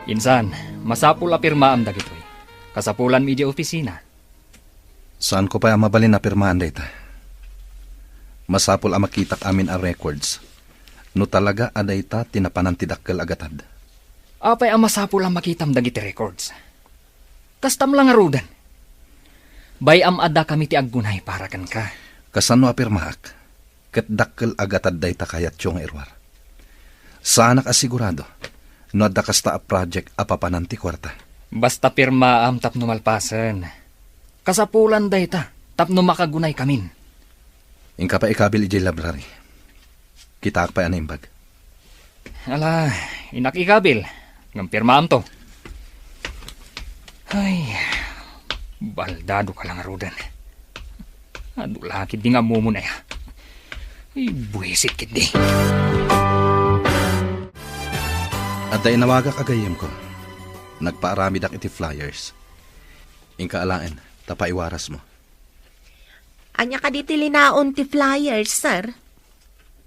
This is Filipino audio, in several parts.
Insan, masapul apirmaam dagitoy. Kasapulan mi di opisina. Saan ko pa mabalin na pirmahan data? Masapul ang makitak amin ang records. No talaga aday ta tinapanan ti dakkel agatad. Apay ang masapul ang makitam dagiti records. Kastam lang arudan. Bayam ada kami ti aggunay para kan ka. Kasano apirmaak? Ket dakkel agatad day ta kayat yung irwar. Saan nakasigurado? No adda kasta a project apapanan ti kwarta. Basta pirmaam tapno malpasan. Kasapulan day ta tapno makagunay kamin. Ingka pa ikabil ijay library. Kita pa yan bag. Ala, inak ikabil. Ng pirmaam to. Ay, baldado ka lang arudan. Adulakid di nga mumunay ha. Ay, buwisit kid di. At day nawagak agayim ko. Nagpaarami dak iti flyers. Ingka alaen, tapaiwaras mo. Anya ka di tilinaon ti flyers, sir?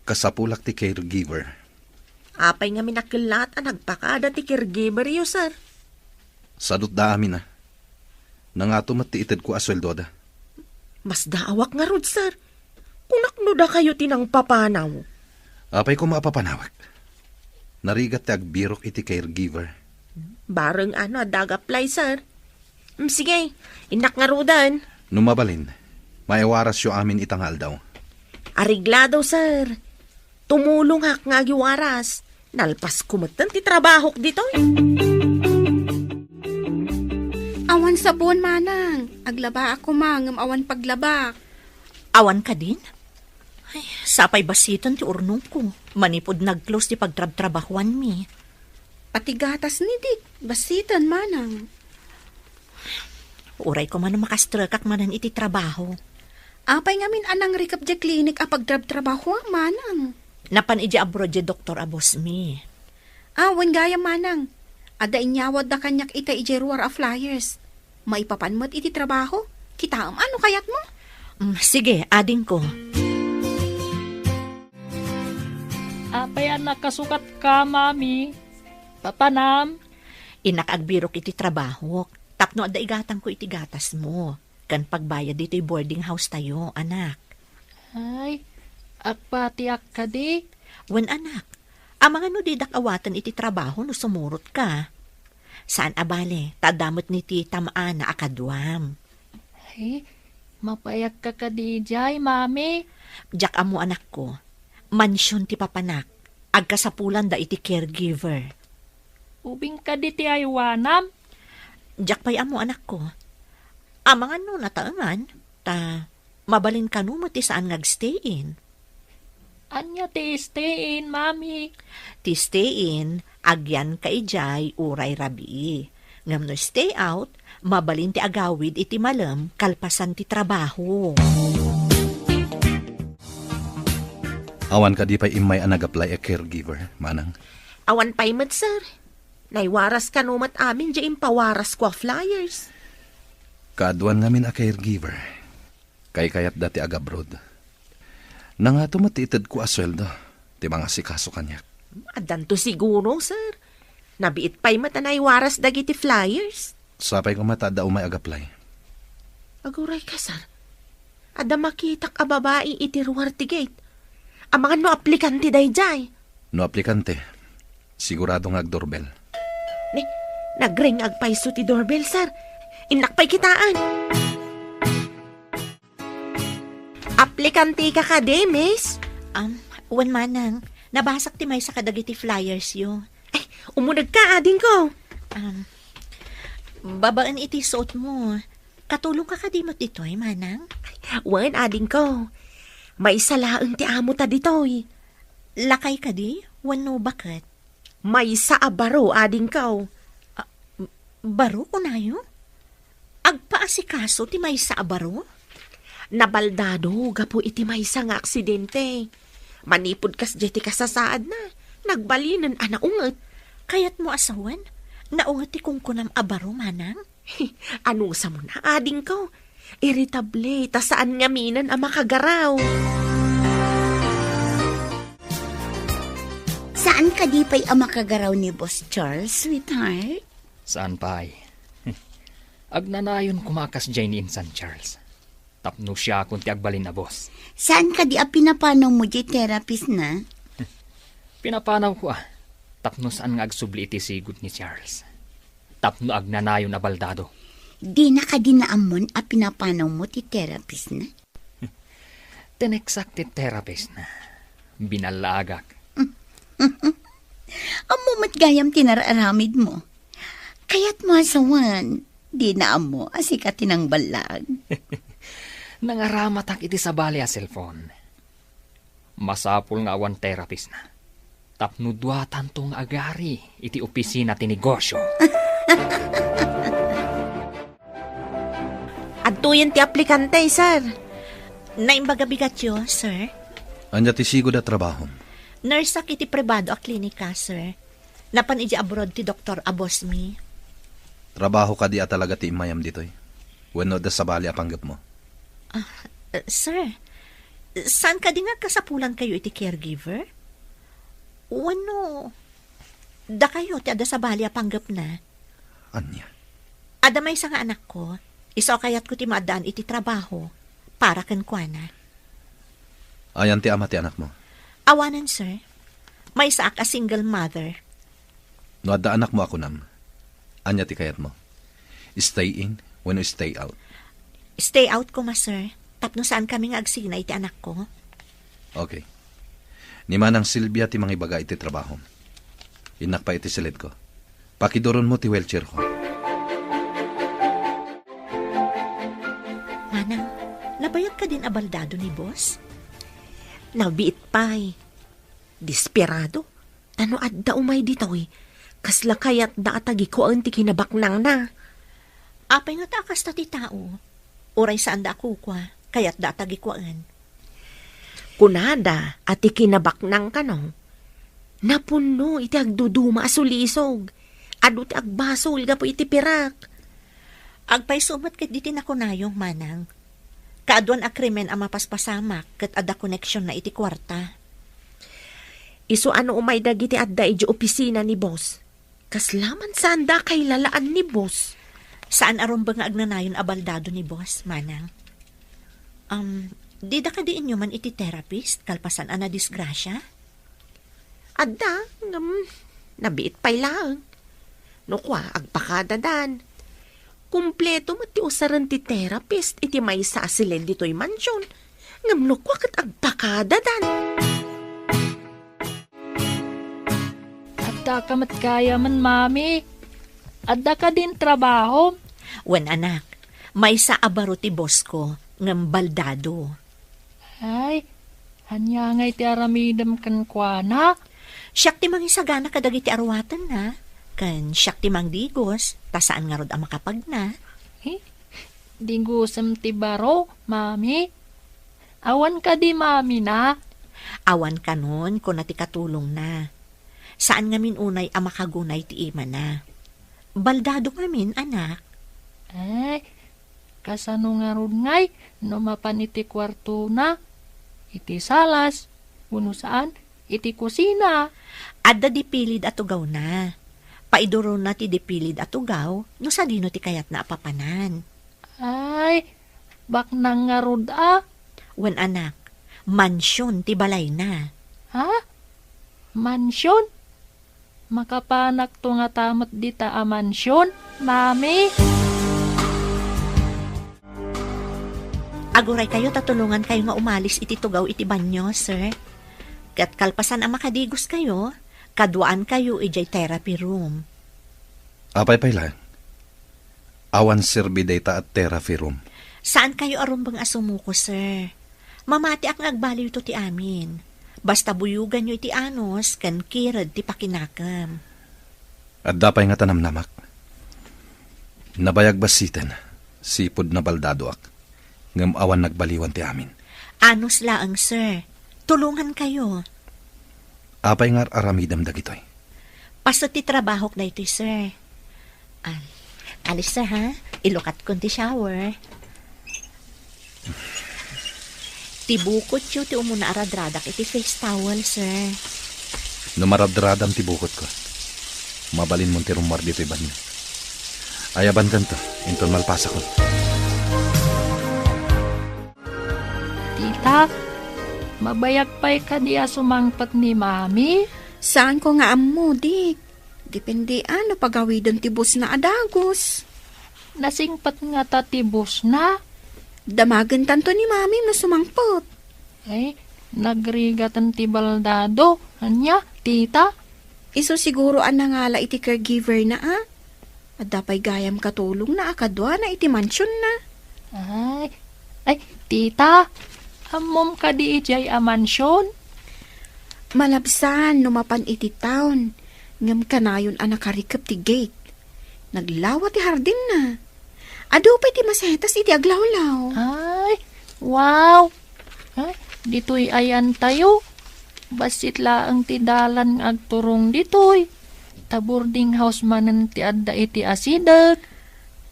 Kasapulak ti caregiver. Apay nga minakilat ang nagpakada ti caregiver yo, sir. Sadot da amin na. Nangatumat ti ited ko asweldo da. Mas daawak nga rod, sir. Kunakno da kayo tinang papanaw. Apay ko maapapanawag. Narigat ti agbirok iti caregiver. Bareng dagaplay, sir. Sige, inak nga rodan. Numabalin, maiwaras yo amin itangal daw. Ariglado, sir. Tumulong hak nga giwaras. Nalpas kumatan ti trabaho dito. Awan sabon, manang. Aglaba ako, mangam awan paglaba. Awan ka din? Ay, sapay basiton ti urnong ko. Manipod nag-close ti pagtrab-trabahuan mi. Pati gatas ni Dick. Basitan, manang. Uray ko man makastrakak manan iti trabaho. Apay ngamin anang rikap di klinik a pagtrab-trabaho, manang. Napan iji abroad di doktor abos mi. Awan gaya, manang. Ada inyawad na kanyak ita iji ruwar a flyers. Maipapanmat iti trabaho. Kita ano kayat mo? Sige, ading ko. Apay nakasukat ka, mami. Papanam. Inakagbirok iti trabaho. Tapno ada igatang ko iti gatas mo. Kan pagbayad dito boarding house tayo, anak. Ay, agpatiak ka di. Wen anak, amang ano didak awatan iti trabaho no sumurot ka. Saan abale, tadamot ni tita maana akadwam. Ay, mapayak ka di jay, mami. Jak amo anak ko, mansyon ti papanak, agkasapulan da iti caregiver. Ubing ka di ti aywanam. Jak pay amo anak ko, amang ano nataangan, ta mabalin ka no ti saan ngagstayin. Anya ti stayin, mami. Ti stayin, agyan ka ijay uray rabi. Ngam no stay out, mabalin ti agawid iti malam kalpasan ti trabaho. Awan ka di pa imay ang nag-apply a caregiver, manang. Awan pa'y mat, sir. Naiwaras ka numat amin di impawaras ko a flyers. Kaadwan ngamin a caregiver. Kay kayat dati agabroad. Nangato matitid ko asweldo. Di mga sikaso kanyak. Adan to siguro, sir. Nabiit pa'y mata naiwaras dagiti flyers. Sapay ko matada umay agaplay. Aguray ka, sir. Ada makitak a babae iti ruwar ti gate. Amangan no aplikante dayjay. No aplikante, sigurado nga agdoorbell. Nagring agpaiso ti doorbell, sir. Inakpay kitaan. Aplikante ka miss? Wan manang, nabasak ti may sa kadagiti flyers yo. Ay, umunag ka, ading ko. Babaan iti suot mo. Katulong ka kadimot dito'y, manang? Wan, ading ko. May salaang ti amo ta dito'y. Lakay ka di? Wano bakit? May sa abaro, ading ko. Baro ko na yun? Agpaasikaso ti may sa abaro? Nabaldado, gapo iti may sa nga aksidente. Manipod kas jeti kasasaad na. Nagbalinan anaungat. Kayat mo asawan? Naungat ti kungkunam abaro, manang? Anong sa mo na, ading ko? Irritable, ta saan nga minan ang makagaraw? Saan ka di pa'y makagaraw ni Boss Charles, sweetheart? Saan pa ay? Agnanayon kumakas dyan ni Insan Charles. Tapno siya kung ti agbalin na boss. Saan ka di pinapanaw mo di therapist na? Pinapanaw ko Tapno saan nga agsubli iti sigot ni Charles. Tapno agnanayon na baldado. Di na ka dinaamon pinapanaw mo ti therapist na? Tineksak ti therapist na. Binalagak. Amo matgayam tinararamid mo. Kaya't mo asawan, di na amo asikatin ang balag. Nangaramat iti sa bali a cellphone. Masapul nga awan therapist na. Tapno duatan tong agari iti opisina ti negosyo. Adto yan ti aplikante, sir. Naimbaga bigatyo, sir. Anya ti sigod a trabaho. Nurse iti privado a klinika, sir. Napan iti abroad ti Dr. Abosmi. Trabaho ka di talaga ti imayam ditoy. Wenno da sa bali a panggap mo. Sir, saan ka di nga kasapulan kayo iti caregiver? Wano, da kayo ti ada sa bali a panggap na. Anya? Ada may nga anak ko, iso kayat ko ti maadaan iti trabaho para kenkwana. Ayan ti ama ti anak mo. Awanan, sir. May saak a single mother. No adda anak mo ako nam. Anya ti kayat mo. Stay in when you stay out. Stay out ko ma, sir. Tapno saan kami nga agsina iti anak ko? Okay. Ni Manang Silvia ti mga ibaga iti trabaho. Inak pa iti silid ko. Pakidoron mo ti wheelchair ko. Manang, nabayag ka din abaldado ni boss? Nabiit pa'y. Desperado. Ano adda umay dito Kasla kayat da atagi ko ang ti kinabaknang na. Apay nga takas ta ti tao. Uray saan da ako kwa, kayat da atagi kwaan. Kunada at ikinabaknang ka no. Napuno iti agduduma asulisog. Adu ti agbasol ga po iti pirak. Agpay sumat ket diti na kunayong manang. Kaadwan a krimen a mapaspasamak ket ada connection na iti kwarta. Iso ano umay dagiti adda iti opisina ni boss. Kaslaman saan da kay lalaan ni boss. Saan aron ba nga agnanayon abaldado ni boss, manang? Di da ka di inyo man iti therapist kalpasan ana disgrasya? Adda, nabiit pa'y lang. No kwa, agpakadadan. Kumpleto mati usaran ti therapist iti may sa asilen dito'y mansyon. Ngam no kwa kat agpakadadan. Adda ka mat kaya man, mami. Adda ka din trabaho. Wen anak, may sa abaro ti boss ko, ngam baldado. Ay, hanya ngay ti aramidam kan kwa. Siyak ti mangisagana kadagi ti arwatan na. Kan siyak ti mangdigos, tasaan nga rod ang makapag na. Dingusam ti baro, mami. Awan ka di, mami na. Awan ka nun kung nati katulong na. Saan nga min unay ang makagunay ti ima na. Baldado ngamin, anak. Ay, kasano nga rod ngay, no mapan iti kwarto na. Iti salas, uno saan, iti kusina. Adda dipilid atugaw na. Paiduro na ti dipilid atugaw, no sa dino ti kayat na apapanan. Ay, baknang nga rod Wen anak, mansyon ti balay na. Ha? Mansyon? Makapanak to nga tamot dita a mansyon, mami. Aguray kayo, tatulungan kayo nga umalis iti tugaw iti banyo, sir. Kat kalpasan ang makadigos kayo, kaduaan kayo ijay therapy room. Apay lang. Awan serbi data at therapy room. Saan kayo arumbang asumuko, sir? Mamati ang agbaliw to ti amin. Basta buyugan nyo iti anos, kan kirad ti pakinakam. At dapay nga tanamnamak. Nabayag basitan, sipod na baldadoak. Ngam awan nagbaliwan ti amin. Anos laang, sir. Tulungan kayo. Apay nga aramidam dagitoy. Paso ti trabahok na ito, sir. Alis, sir, ha? Ilukat ko ti shower. Tibukot yun ti umuna aradradak iti face towel, sir. No maradradam ti bukot ko. Mabalin mo ti rumar dito iban niya. Ayaban ganto, inton malpasa ko. Tita, mabayag pa'y ka diya sumangpat ni Mami? Saan ko nga amo, dik? Depende ano pagawidon ti bus na adagos. Nasingpat nga tatibos na. Damagan tanto ni Mami na sumangpot. Ay, nagrigatan ti baldado. Anya, tita? Iso siguro ang nangala iti caregiver na At dapay gayam katulong na akadwa na iti mansyon na. Ay, tita, amom ka di ijay a mansyon? Malabsan numapan iti town. Ngam kanayon anak karikap ti gate. Naglawa ti hardin na. Ado pa iti masetas iti aglawlaw. Ay, wow! Ay, dito'y ayan tayo. Basit laang ti dalan agturong dito'y. Ta boarding house manen ti adda iti asidag.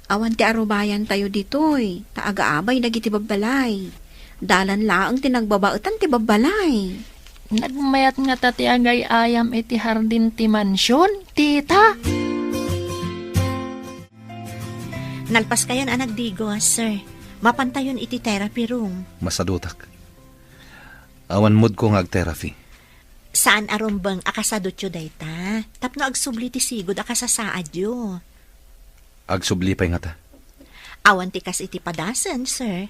Awan ti arubayan tayo dito'y. Ta agaabay dagiti babbalay. Dalan laang ti nagbabaetan ti babbalay. Nagmayat nga tati agay ayam iti hardin ti mansyon, tita. Nalpas kayan anak digos, sir. Mapantayon iti therapy room. Masadutak. Awan mood ko nga ag-therapy. Saan arumbang akasadot yo dayta? Tapno agsubli ti sigod akasasaad yo. Agsubli pa'y nga ta. Awan ti kas iti padasan, sir.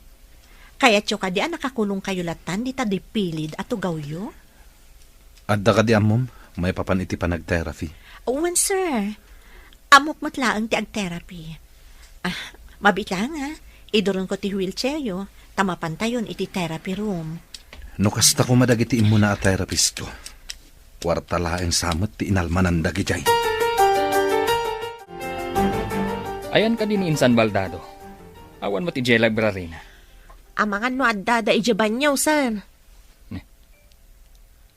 Kaya tiyo ka di nakakulong kayo latan di ta dipilid at ugaw yo? Adda ka di amom, may papan iti pa nag-therapy. Uwan, sir. Amok matlaang ti ag-therapy. Mabit lang Iduron ko ti wheelchair yo, tamapantayon iti therapy room. No kasta ko madagitiin mo na a therapist ko. Kwarta laeng samot ti inalmanan dagijay. Ayan ka din insan baldado. Awan mo ti Jay Library na. Amangan no adda ijaban niyo, sir.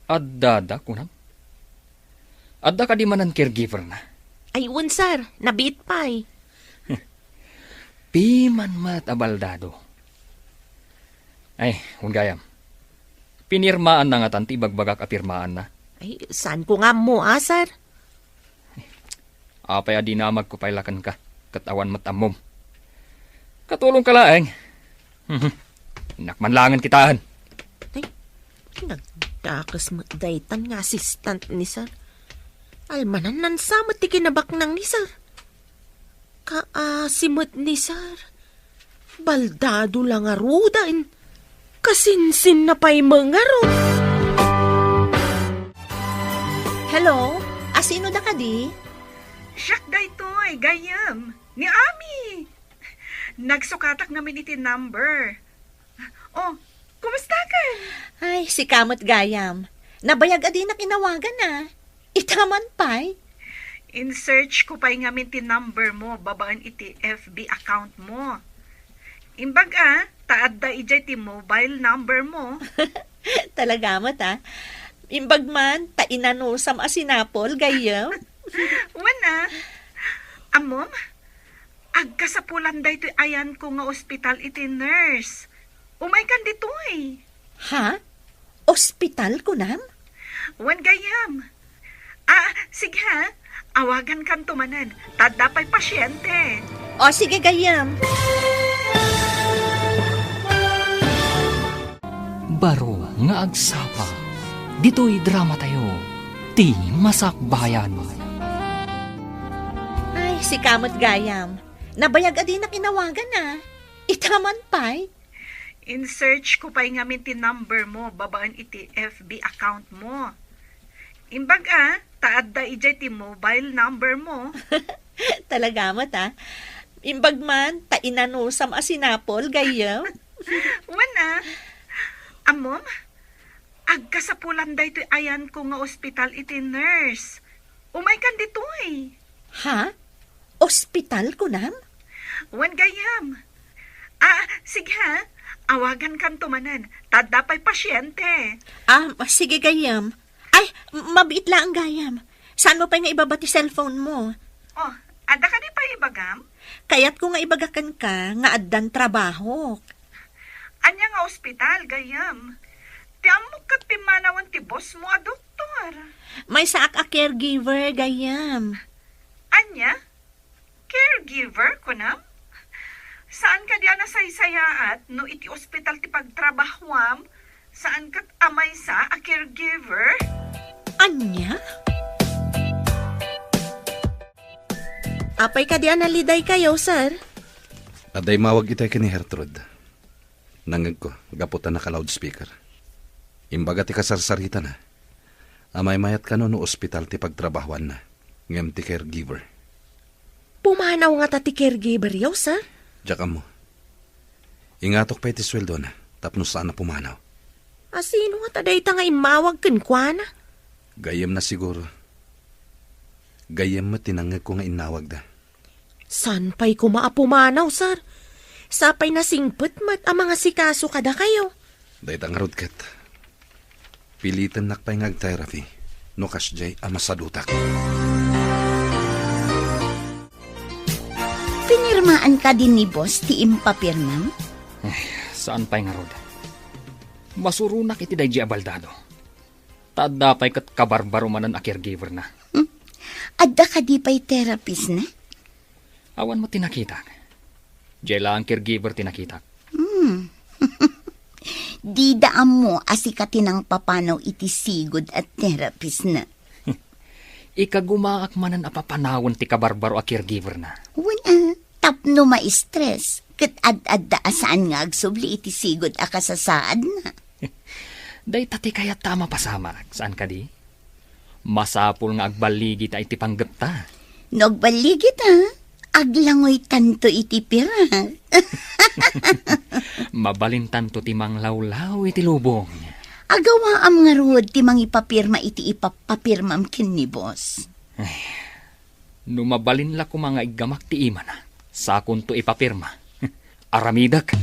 Adda kunam. Adda ka di manan caregiver na. Ayun, sir. Nabit pa'y. Piman mat abaldado. Ay, gayam. Pinirmaan na nga tanti bagbagak apirmaan na. Ay, saan ko nga mo, sir? Apay adi na magkupaylakan ka. Katawan matamom. Katulong ka laeng. Nakmanlangan kitahan. Ay, nagdakas magdaytan nga assistant ni sir. Almanan nan samot ti kinabaknang ni sir. Kaasimot ni sir. Baldado lang arudan. Kasinsin na pa'y mangaro. Hello? Asino da ka di? Siyak daytoy, gayam. Ni Ami. Nagsukatak namin iti number. Oh, kumusta ka? Ay, si Kamot Gayam. Nabayag adi na kinawagan na. Itaman pa'y. In search ko pa'y ngamin ti number mo, babaan iti FB account mo. Imbag taad da ijay ti mobile number mo. Talaga mo Imbag man, tainanusam asinapol, Gayam. Wana, amom, agkasapulan da ito ayan ko nga ospital iti nurse. Umay kan dito Ha? Ospital ko nam? Wan gayam. Sige awagan kan tumanan. Tadapay pasyente. O sige, Gayam. Baro nga agsapa. Dito'y drama tayo. Ti Masakbayan. Ay, si Kamot Gayam. Nabayag adi na kinawagan na. Itaman pa'y. In search ko pa'y ngamin ti number mo, babaan iti FB account mo. Imbag taad da ijay ti mobile number mo. Talaga mo Imbag man, tainanusam asinapol, Gayam. Wana, amom, agkasapulan da ito ayan ko nga ospital iti nurse. Umay kan dito Ha? Ospital ko nam? Wan gayam. Sige awagan kan tumanan. Tadapay pasyente. Sige, Gayam. Ay, mabiit lang ang Gayam. Saan mo pa nga ibabati cellphone mo? Oh, ada ka di pa ibagam? Kaya't ko nga ibagakan ka, nga addan trabaho. Anya nga ospital, gayam. Tiamok kat pimanawan ti boss mo, adoktor. May saak a caregiver, gayam. Anya? Caregiver ko na? Saan ka diyan nasaysayaat no iti ospital ti pagtrabahwam? Saan kat amay sa a caregiver? Anya? Apay ka diyan naliday kayo, sir. Aday mawag itay kini Hertrude. Nangag ko, gaputan na ka loudspeaker. Imbaga ti kasarsarita na. Amay mayat ka no ospital ti pagtrabahuan na. Ngem ti caregiver. Pumanaw nga ta ti caregiver yaw, sir. Diyak mo. Ingatok pa iti sweldo na. Tapno saan na pumanaw. Asino nga taday ta nga imawag kenkwana? Gayem na siguro. Gayem mo tinangag ko nga inawag da. San pa'y kumaapumanaw, sir? Sapay na singpet mat ang mga sikaso kada kayo. Dahit ang rodkat. Pilitan nakpay ngag therapy. No kasjay amasadutak. Pinirmaan ka din ni boss ti impapirmam? Saan pa'y nga rod? Masurunak iti day abaldado. Tadapay kat kabarbaro manan a caregiver na. Adda ka di pa'y therapist na? Awan mo tinakita. Jela ang caregiver tinakita. Di daan mo asikatin ang papanaw iti sigod at therapist na. Ikagumaak manan apapanawon ti kabarbaro a caregiver na. Wala, tapno ma-stress. Kat ad-adda asaan nga agsubli iti sigod a kasasaad na. Day tati kaya tama pasama. Saan ka di? Masapul nga agbaligi ta iti panggap ta. Nagbaligit ha? Aglangoy tanto iti pira. Mabalintan to ti manglawlaw iti lubong. Agawa am nga rod ti mangipapirma iti ipapapirmam kin ni boss. Numabalin la ko mga igamak ti ima na. Sakon to ipapirma. Aramidak.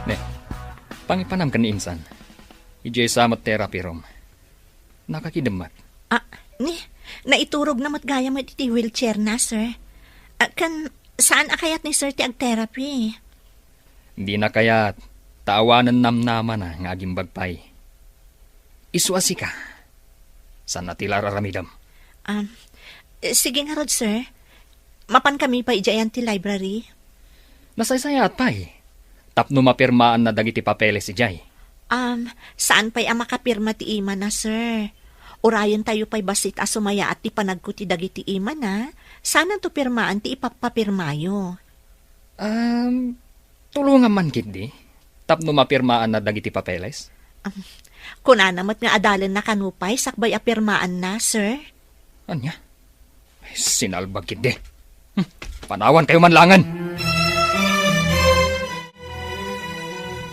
Ne, pangipanam ka ni insan. Ijay samat therapy room. Nakakidamat. Naiturog na matgaya mo iti wheelchair na, sir. Saan akayat ni sir ti ag-therapy? Di na kayat. Taawanan namnaman na nga aging bagpay. Isuasi ka. Saan natilar aramidam? Sige nga rod, sir. Mapan kami pa ijayan ti library. Nasaysayat pa Tapno mapirmaan na dagiti papeles si Jay. Saan pa'y makapirma ti ima na, sir? Urayan tayo pa'y basit asumaya at ti panagko ti dagiti ima na. Saan to pirmaan ti ipapapirmayo? Tulungan man kit di. Tapno mapirmaan na dagiti papeles. Kunanamat nga adalan na kanupay, sakbay apirmaan na, sir. Anya? Sinalbag kit di. Panawan tayo manlangan.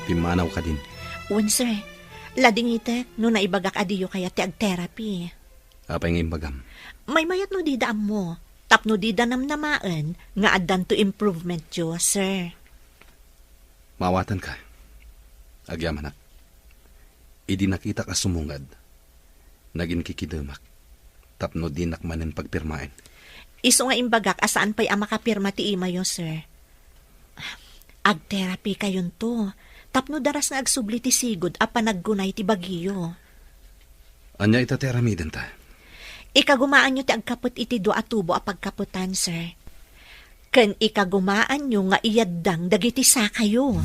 Pimanaw ka din. Wan, sir. Lading itek, no naibagak adiyo kaya ti ag-therapy. Apay nga imbagam. May mayat no di daam mo. Tapno di danam namaan, nga addan to improvement jo, sir. Mawatan ka. Agyaman na. Idi nakita ka sumungad. Nagin kikidamak. Tapno di nakmanin pagpirmain. Iso nga imbagak asaan pa'y makapirma ti ima yo, sir. Ag-therapy kayon to. Tapno daras na agsubli ti sigod a panaggunay ti bagiyo. Anya itateramiden ta? Ikagumaan nyo ti agkapot iti do atubo a pagkaputan, sir. Ken ikagumaan nyo nga iyaddang dagiti sa kayo.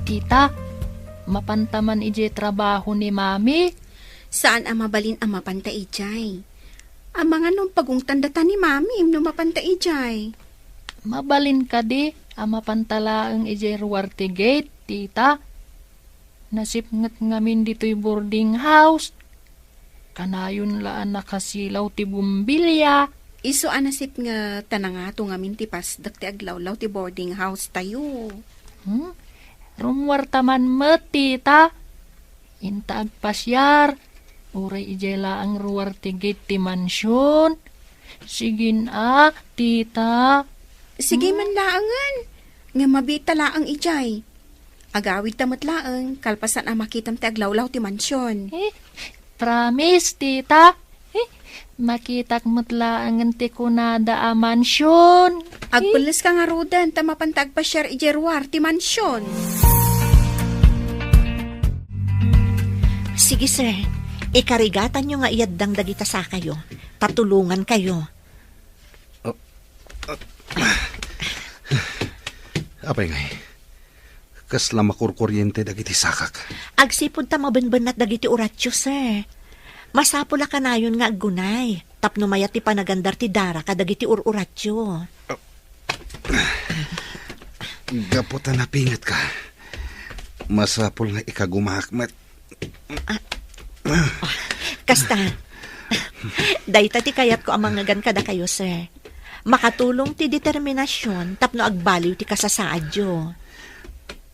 Tita, mapantaman ije trabaho ni Mami. Saan ang mabalin ang mapanta ijay? Ang mga nung pagong tandatan ni Mami nung mapanta ijay. Mabalin ka di, ang mapantalaang ije ruwarte gate, tita. Nasipngat ngamin dito'y boarding house. Kanayon laan nakasilaw ti bumbilya. Iso anasip nga tanangato ngamin ti pasdak ti aglawlaw ti boarding house tayo. Rumwarta man met, tita. Inta agpasyar. Uray ijela ang ruwarte gate ti mansyon. Sigin tita. Sige man laangan. Nga mabita laang ijay. Agawid tamat laang, kalpasan ang makitam ti aglawlaw ti mansyon. Promise, tita. Makitak matlaangan ti kunada a mansyon. Agpulis ka nga rodan, tamapantag pa share ijeruar ti mansyon. Sige, sir. Ikarigatan nyo nga iyaddang dagita sa kayo. Tatulungan kayo. Apay ngay. Kasla makurkuryente dagiti sakak. Agsipod ta mabenbenat dagiti uratyo, sir. Masapula ka na yun nga aggunay. Tapno mayat ti panagandar ti dara ka dagiti ururatyo. Gaputan na pingat ka. Masapul nga ikagumakmat. Kasta. Dayta ti kayat ko amangagan kada kayo, sir. Makatulong ti determinasyon tapno agbaliw ti kasasaadyo.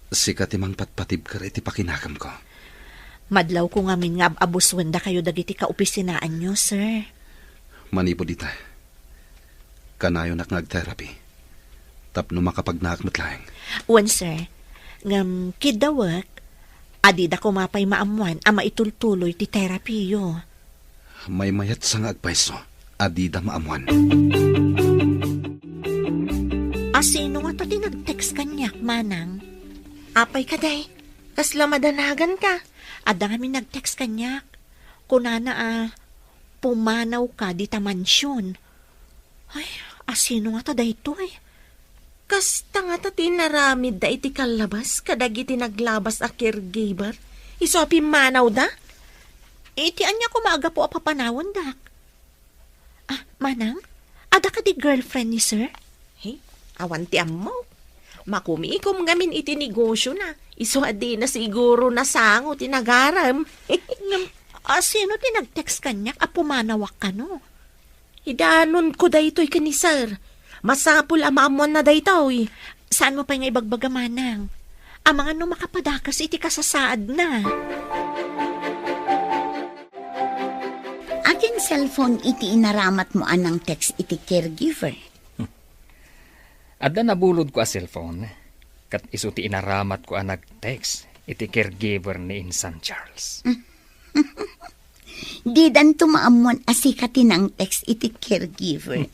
Sika timang patpatib ka iti pakinakam ko. Madlaw ko ngamin nga abuswen da kayo dagiti kaopisinaan nyo, sir. Manipo dita. Kanayo nak nag-therapy. Tapno makapagnaakmat lang. Wan, sir. Ngam kidawak, adida ko mapay maamuan ama itultuloy ti therapy yo. May mayat sa nga agpaiso. Adida maamuan. Asino nga to tinag-text kanyak, manang? Apay ka, day. Kasla madanagan ka. Ada kami nag-text kanyak. Kunana pumanaw ka di ta mansyon. Ay, asino nga to dayto eh. Kasta nga ta tinaramid da iti kalabas, kadagiti naglabas a caregiver. Iso manaw da? Iti anya ko maaga po apapanawon, dak. Manang, ada ka di girlfriend ni sir? Hey, awan ti ammo. Makumiikom ngamin iti negosyo na. Iso adi na siguro na sango tinagaram. Sino tinag-text kanyak pumanawak ka no? Hidanon ko daytoy kani sir. Masapul amamon na daytoy. Saan mo pa nga ibagbaga, manang? Mga no makapadakas iti kasasaad na. Akin cellphone iti inaramat mo anang text iti caregiver. Adda nabulod ko a cellphone. Kat isuti inaramat ko ang nag-text. Iti caregiver ni Insan Charles. Di dan tumaamuan asikati ng text iti caregiver.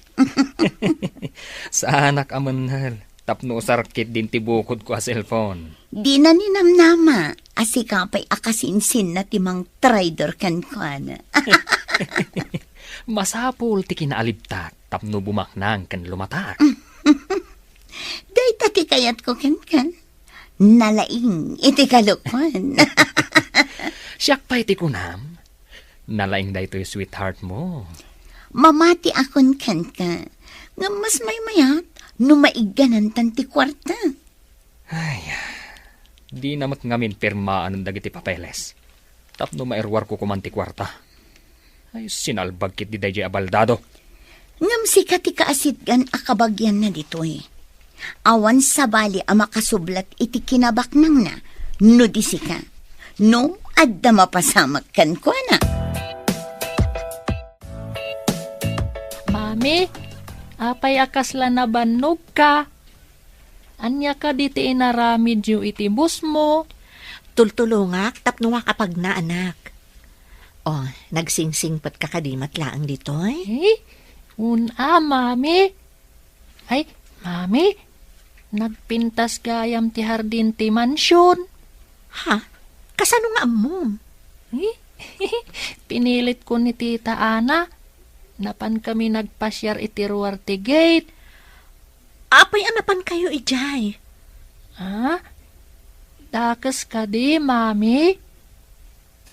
Sa anak amanhal. Tapno sarkit din tibukod ko a cellphone. Di na ninamnama asikapay akasinsin na timang trader kan kuana. Masapul ti kinaalibtak. Tapno bumaknang kan lumatak. Day tati kayat ko kan. Nalaing iti kalukwan. Siyak pa iti kunam. Nalaing da ito'y sweetheart mo. Mamati akon kan ka. Nga mas may mayat, numaiganan tanti kwarta. Ay, di namat ngamin pirmaan ng dagiti papeles. Tapno mairwar ko kumanti kwarta. Ay, sinalbag kit di dahi abaldado. Ngam si katika asidgan akabagyan na dito eh. Awan sa bali ang makasublat iti kinabak nang na, no di sika. No, adda mapasamak kan kwa na. Mami, apay akasla na banog ka. Anya ka diti inaramid yu iti bus mo. Tultulungak, tapno nga kapag na anak. Nagsingsingpat ka kadimat laang dito eh. Mami. Ay, mami, nagpintas gayam ti hardin ti mansyon. Ha? Kasano nga amom? Pinilit ko ni Tita Ana. Napan kami nagpasyar iti ruwar ti gate. Apay anapan kayo ijay? Dakas ka di, mami.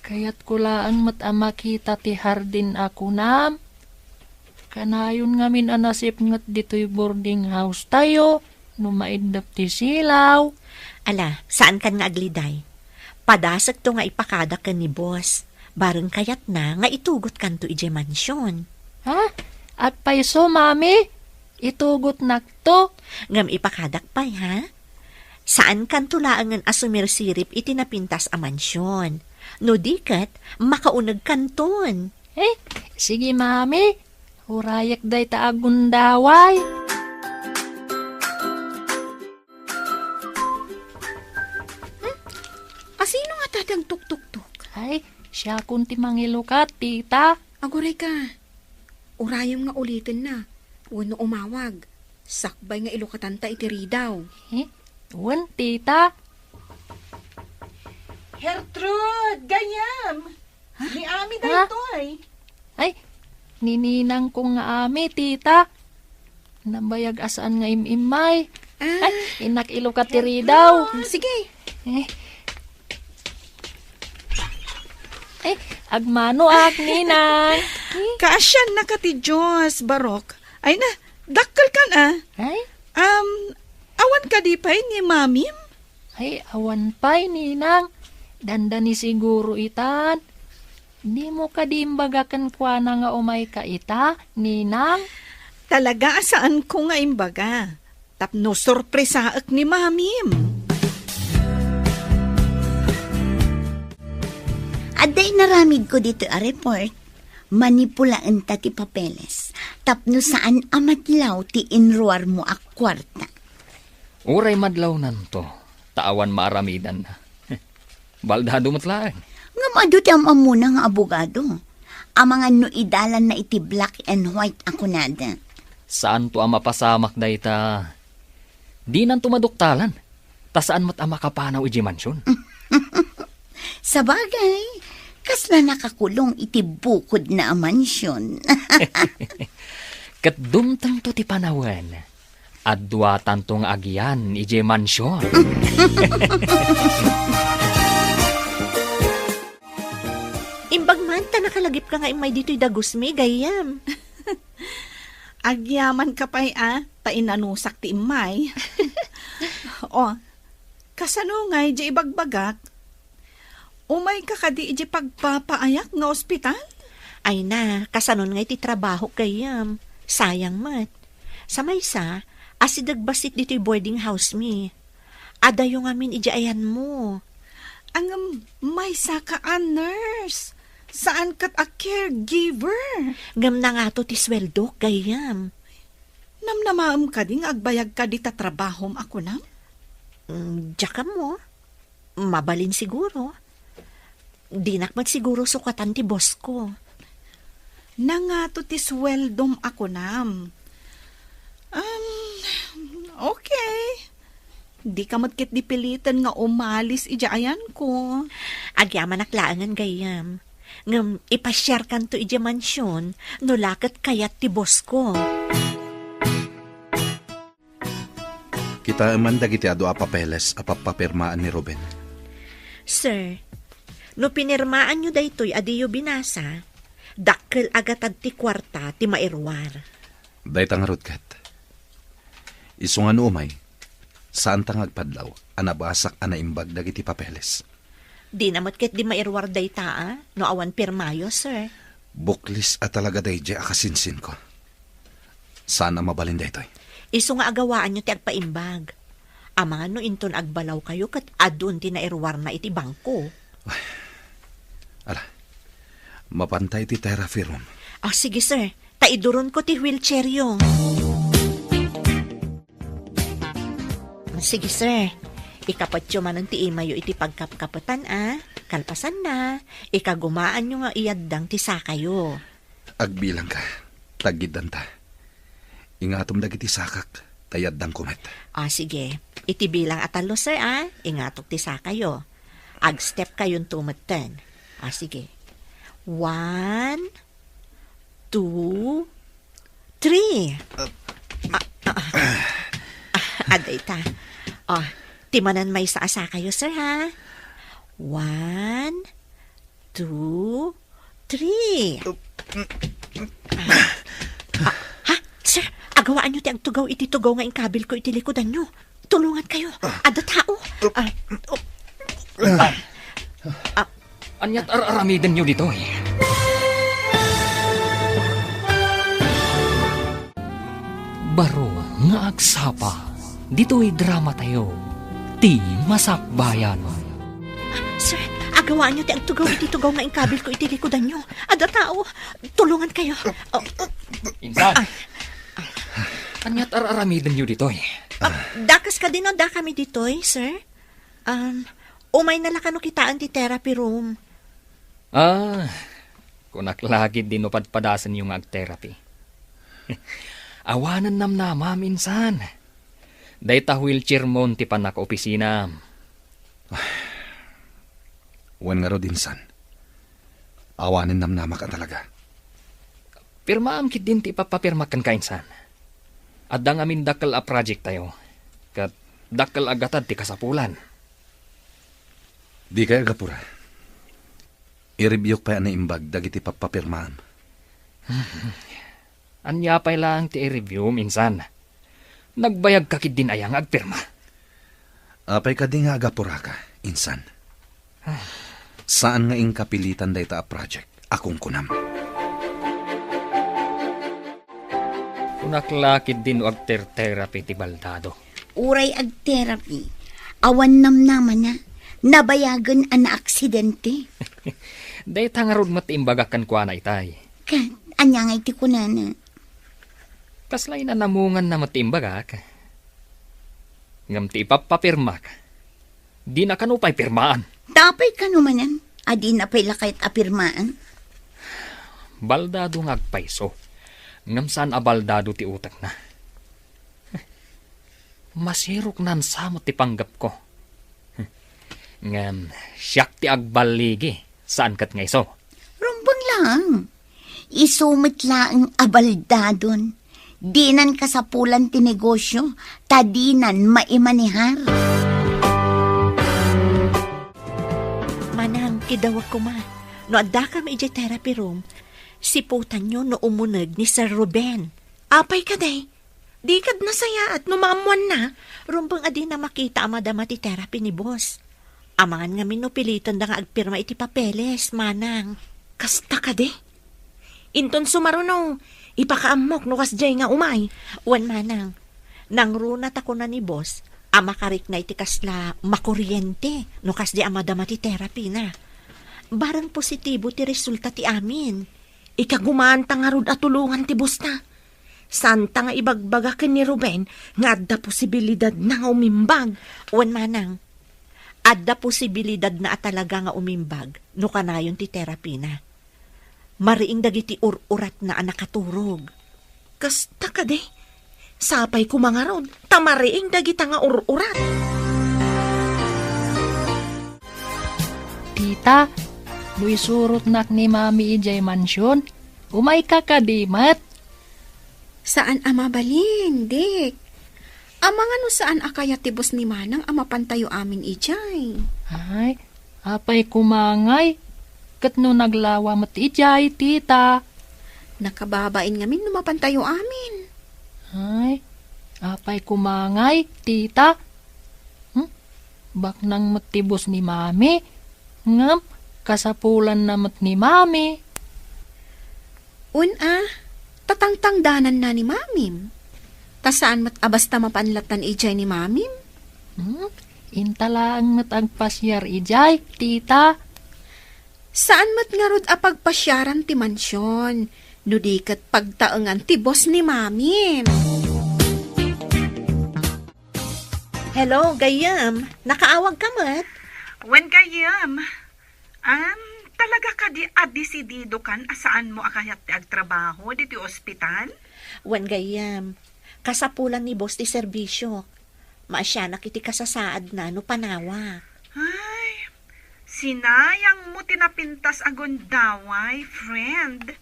Kayat kulaan makita ti hardin ako nam. Kanayon ngamin anasip ngat dito'y boarding house tayo, numaidap ti silaw. Ala, saan kan nga agliday? Padasag to nga ipakada ka ni boss. Bareng kayat na nga itugot kanto ije mansyon. At paiso, mami? Itugot nakto? Ngam ipakadak pay, ha? Saan kanto laangan asumirsirip itinapintas a mansyon? No dikat, makaunag kanton. Sige, mami. Hurayak day taagundaway. Asino nga tatang tuk-tuk-tuk? Ay, siya kunti mangilukat, tita. Aguray ka. Urayam nga ulitin na. Wano umawag. Sakbay nga ilukatanta iti ridaw. Wan, tita. Gertrude, gayam. Ni Ami Ha? daytoy. Ay, nininang ko nga ami, tita. Nabayag asaan nga imimay. Ay, inak ilukat tiri daw. Sige. Ay, agmano ak, ninang. Kaasyan na ka ti Diyos, Barok. Ay na, dakkel ka na. Ay, Awan ka di pa'y ni Mamim? ay, awan pa'y, ninang. Dandani siguro itan. Di mo kadimbagakan kwa na nga umay ka ita, ninang. Talaga asaan ko nga imbaga. Tapno sorpresaak ni Mamim. Aday naramid ko dito a report. Manipulaan ta ti papeles. Tapno saan amadlaw ti inruar mo ak kwarta. Uray madlaw nanto. Taawan maaramidan na. Baldado matlaan. Nga madut ang amuna nga abogado. Ang mga no idalan na iti black and white ako nada. Saan to ang mapasamak da ita? Di nan tumaduktalan. Ta saan mo't ang makapanaw iji mansyon? Sa bagay, kasla nakakulong iti bukod na mansyon. Kat dumtang to ti panawan. Adwa tantong agyan iji mansyon. Imbag man, ta nakalagip ka nga imay dito'y dagusmi, gayam. Agyaman ka pa'y tainanusak ti imay. O, kasano nga'y di ibagbagak? Umay ka kadi iji pagpapaayak nga ospital? Ay na, kasanon nga iti trabaho, gayam. Sayang mat. Sa maysa, asidagbasit dito'y boarding house mi. Adayo nga min iji ayan mo. Ang may sakaan nurse. Saan kat a caregiver? Ngam na nga to ti sweldo, gayam. Namnamaam ka ding agbayag ka di ta trabahom ako nam? Diyaka mo. Mabalin siguro. Di nakmat siguro sukatan ti boss ko. Nangato ti sweldom ako nam. Okay. Di ka matkit dipilitan nga umalis ijayan ko. Agyaman naklaangan, gayam. Ngam ipasyar kan to ija mansyon, no lakat kayat ti boss ko. Kita man dagiti adu a papeles a papapirmaan ni Ruben. Sir, no pinirmaan nyo daytoy adiyo binasa, dakkel agatad ti kwarta ti mairwar. Daytang rutkat. Isungan umay. Saan tang agpadlaw, anabasak anaimbag dagiti papeles. Di namat ket di mairwar dayta, no awan pirmayo, sir. Buklis at talaga dayjay akasinsin ko. Sana mabalin daytoy. Isu nga agawaan nyo ti agpaimbag. Ama no inton agbalaw kayo kat adun ti nairwar na iti bangko. Ala, mapantay ti therapy room. Sige, sir. Taiduron ko ti wheelchair yung. Sige, sir. Ikapatyo man ang tiimayo iti pagkapkapatan, Kalpasan na. Ikagumaan nyo nga iyaddang ti sakayo. Agbilang ka, tagidan ta. Ingatom dagiti sakak, tayaddang kumet. Sige. Iti bilang atalo, sir, Ingatok ti sakayo. Ag-step kayon tumatan. Sige. 1, 2, 3. Aday ta. Timanan may sa kayo, sir, 1, 2, 3. Sir, agawaan nyo ti agtugaw iti tugaw nga ingkabil ko iti likodan nyo. Tulungan kayo. Ada tao. Anyat aramiden nyo dito Baro nga agsapa. Dito'y drama tayo. Ti Masakbayan. Sir, agawaan nyo ti agtugaw iti tugaw nga ingkabil ko iti likodan nyo. Ada tao. Tulungan kayo. Insan. Anyat aramiden nyo dito Dakas ka din o da kami dito, sir? Umay nalakano kitaan ti therapy room. Kunak lagi din upadpadasan yung ag-therapy. Awanan namnama minsan. Dayta wheelchair mo ti panak opisina. Wan nga ro dinsan. Awanin namnama ka talaga. Pirmaam kit din ti papapirmakan kainsan. Adda ngamin dakal a project tayo. Kat dakal agatad ti kasapulan. Di kaya gapura. I-review pa na imbag dagiti papapirmaan. Anya pay lang ti i-review minsan. Nagbayag ka kit din ayang agpirma. Apay ka di nga gapura ka, insan. Saan nga ing kapilitan dayta a project? Akong kunam. Unaklakid din o agter-therapy ti baldado. Uray ag therapy. Awan namnaman na. Nabayagan ang aksidente. Dayta nga rod matiimbagakan kwa na itay. Kat, anya nga iti kunana. Kaslay na namungan na matiimbagak. Ngam ti ipapapirma ka. Di na kanupay pirmaan. Tapay ka numanan. Adi na pay lakayt apirmaan. Baldado nga agpaiso. Ngam saan a baldado ti utak na. Masirok nan samot ti panggap ko. Ngam siyak ti agbaligi. Saan kat nga iso? Rumbang lang. Isumit lang abaldadon. Dinan kasapulan ti negosyo. Tadinan maimanihar. Manang, kidawag ko ma. No adda ka maija therapy room, siputan nyo no umunag ni Sir Ruben. Apay ka day. Di kad nasaya at numamuan na. Rumbang adi na makita amadama ti therapy ni boss. Amangan nga minupilitan da nga agpirma iti papeles, manang. Kasta ka de. Inton sumarunong, ipakaamok no kasjay nga umay. Wan manang, nangrunat ako na ni boss, amakarik na iti kasla makuryente, no kasdi amadama ti therapy na. Barang positibo ti resulta ti amin. Ikagumanta nga rod at tulungan ti busta. Santa nga ibagbagakin ni Ruben nga adda posibilidad na nga umimbag. Wan manang, adda posibilidad na talaga nga umimbag no kanayon ti therapy na. Mariing dagiti urat na anakaturog. Kasta ka de. Sapay ko mga rod. Tamariing dagita nga urat. Tita, luisurot nak ni Mami ijay mansyon. Umay ka kadimat. Saan ama balin, Dik? Ama nga no saan akaya tibos ni Manang ama pantayo amin ijay. Ay, apay kumangay. Kat no naglawa mat ijay, tita. Nakababain ngamin no mapantayo amin. Ay, apay kumangay, tita. Bak nang matibos ni Mami. Ngam, kasapulan na mat ni Mami. Tatangtangdanan na ni Mamim. Tasaan mat abasta mapanlatan ijay ni Mamim? Intalaan mat agpasyar ijay, tita. Saan mat nga rod apagpasyaran ti mansyon? Nudikat pagtaengan ti boss ni Mamim. Hello, Gayam. Nakaawag ka mat? When Gayam, talaga ka di adisidido kan asaan mo akayat ti agtrabaho di ti ospital? Wan Gayam, kasapulan ni boss ti serbisyo. Maasyanak iti kasasaad na no panawa. Ay, sinayang mo tinapintas agon daway, friend.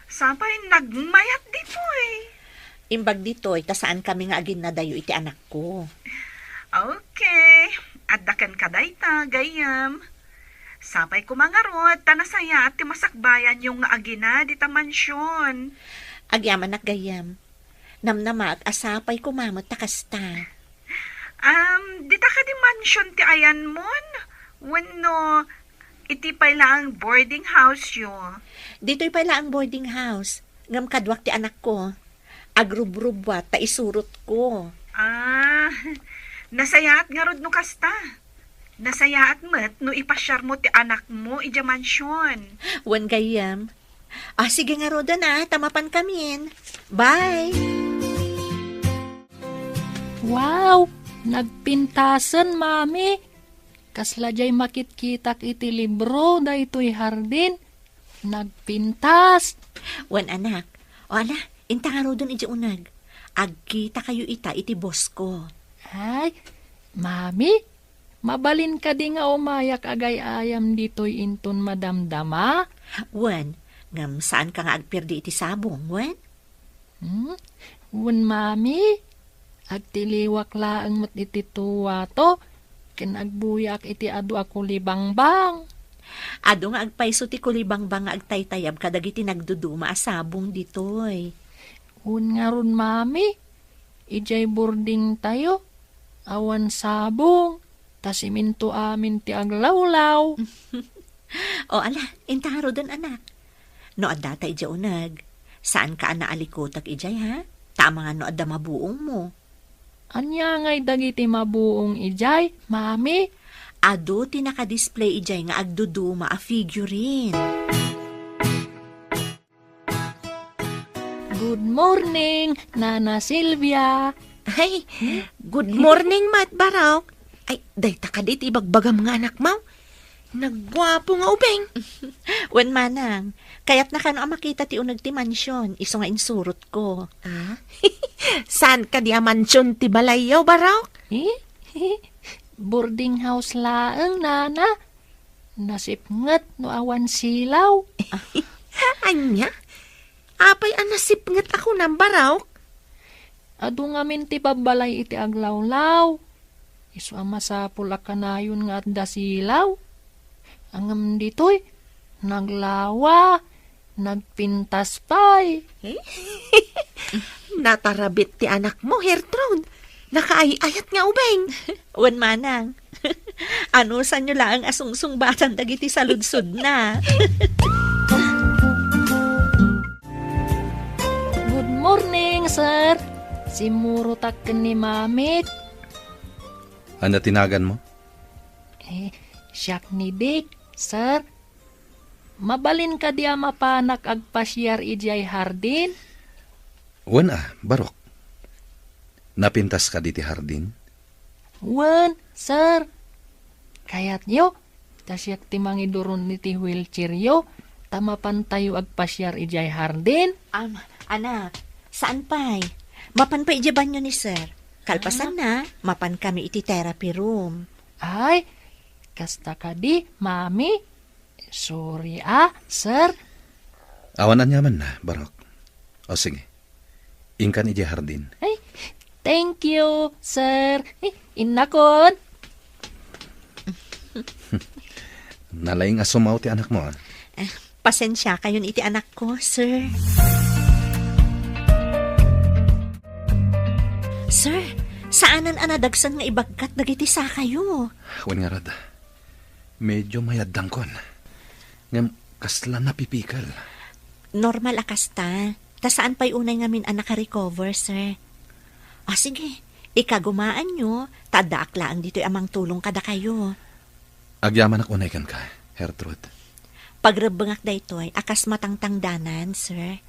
Sapay nagmayat dito eh. Imbag dito'y tasaan kami nga agin na dayo iti anak ko. Okay, addakan ka dayta, Gayam. Sapay ko mga rod, tanasaya at timasakbayan yung nga agina di ta mansyon. Agyaman nak Gayam. Namnama at asapay kumamot takasta. Di ta ka di mansyon ti ayan mon? Wenno, iti pay lang boarding house yo. Dito'y pala ang boarding house. Ngam kadwak ti anak ko. Agrubrubwat ta isurot ko. Nasayaat nga rod no kasta. Nasayaat met no ipasyar mo ti anak mo ija mansyon. Wan Gayam. Sige nga roda na, tamapan kamin. Bye! Wow, nagpintasan, Mami. Kaslajay makitkitak iti libro da ito'y hardin. Nagpintas. Wan anak. O ala, inta nga rodon iti unag. Agkita kayo iti boss ko. Ay, mami, mabalin ka di nga umayak agay ayam dito'y inton madamdama. Wen, ngam saan ka nga agpirdi iti sabong, wen? Wen mami, agtiliwak laang mat iti tuwa to, kinagbuyak iti adu ako libangbang. Ado nga agpaiso ti kulibang-bang nga agtaytayab kadagiti nagduduma asabong ditoy. Un nga ron mami, ijay boarding tayo, awan sabong, tasiminto amin ti aglawlaw. O ala, intaro don anak. No adda ta ija unag. Saan ka naalikotak ijay ha? Tama nga no adda mabuong mo. Anya ngay dagiti mabuong ijay, mami. Ado ti naka-display ijay nga agduduma a figurine. Good morning, Nana Silvia. Ay, good morning, Mat Barok. Ay, dayta ka dit ibagbagam nga anak mo. Nagwapo nga ubeng. Wen manang, kayat na kano makita ti unag ti mansyon, iso nga insurot ko. Ah? Saan ka di amansyon ti balayaw, Barok? Boarding house laeng, Nana. Nasipnget no awan silaw. Anya? Apay anasipnget ako ng Barok? Adu ngamin ti babalay iti aglawlaw. Isu ama sa pulakanayon nga at dasilaw. Angam ditoy, naglawa, nagpintas pay. Natarabit ti anak mo, Hertrude. Nakaayayat nga ubeng. Wen manang, ano sa nyo lang ang asungsung batan dagiti saludsod na. Good morning, sir. Simurutak ni mamit. Ano tinagan mo? Siyak ni Dick, sir. Mabalin ka diya mapanak agpasyar ijay hardin? Wen Barok. Napintas ka diti hardin? Wen, sir. Kayat nyo, tasyak timang idurun niti wheelchair yo, tamapan tayo agpasyar ijay hardin? Anak, saan pa'y? Mapan pa ijaban nyo ni sir. Kalpasan na, mapan kami iti therapy room. Ay, kasta ka di, mami. Sorry sir. Awanan yaman na, Barok. O sige, ingkan iti hardin. Ay, thank you, sir. Inakon. Nalaing asumaw ti anak mo. Pasensya kayon iti anak ko, sir. Sir, saanan anadagsan nga ibagkat dagiti sa kayo? Wen nga rad. Medyo mayadang kon. Ngam kasla napipikal. Normal akasta. Ta saan pa'y unay ngamin anak recover, sir? Sige, ikagumaan nyo, tadaak lang dito'y amang tulong kada kayo. Agyaman ak unay kan ka, Hertrude. Pagrabangak da ito'y akas matangtangdanan, sir.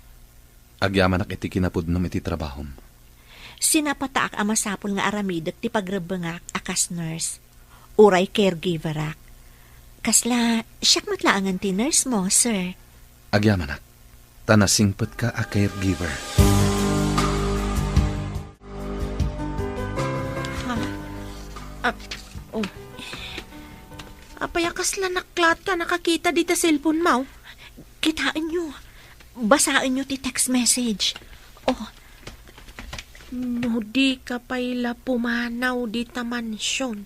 Agyaman ak iti kinapudnom iti trabahom. Sinapataak amasapol nga aramidek ti pagrabangak akas nurse. Uray caregiver ak. Kasla, siyak matlaangan ti nurse mo, sir. Agyaman ak, tanasingpet ka a caregiver. Apayakas lang naklat ka nakakita dito cellphone mo. Kitaan nyo. Basaan nyo ti text message. No di ka payla pumanaw di ta mansyon.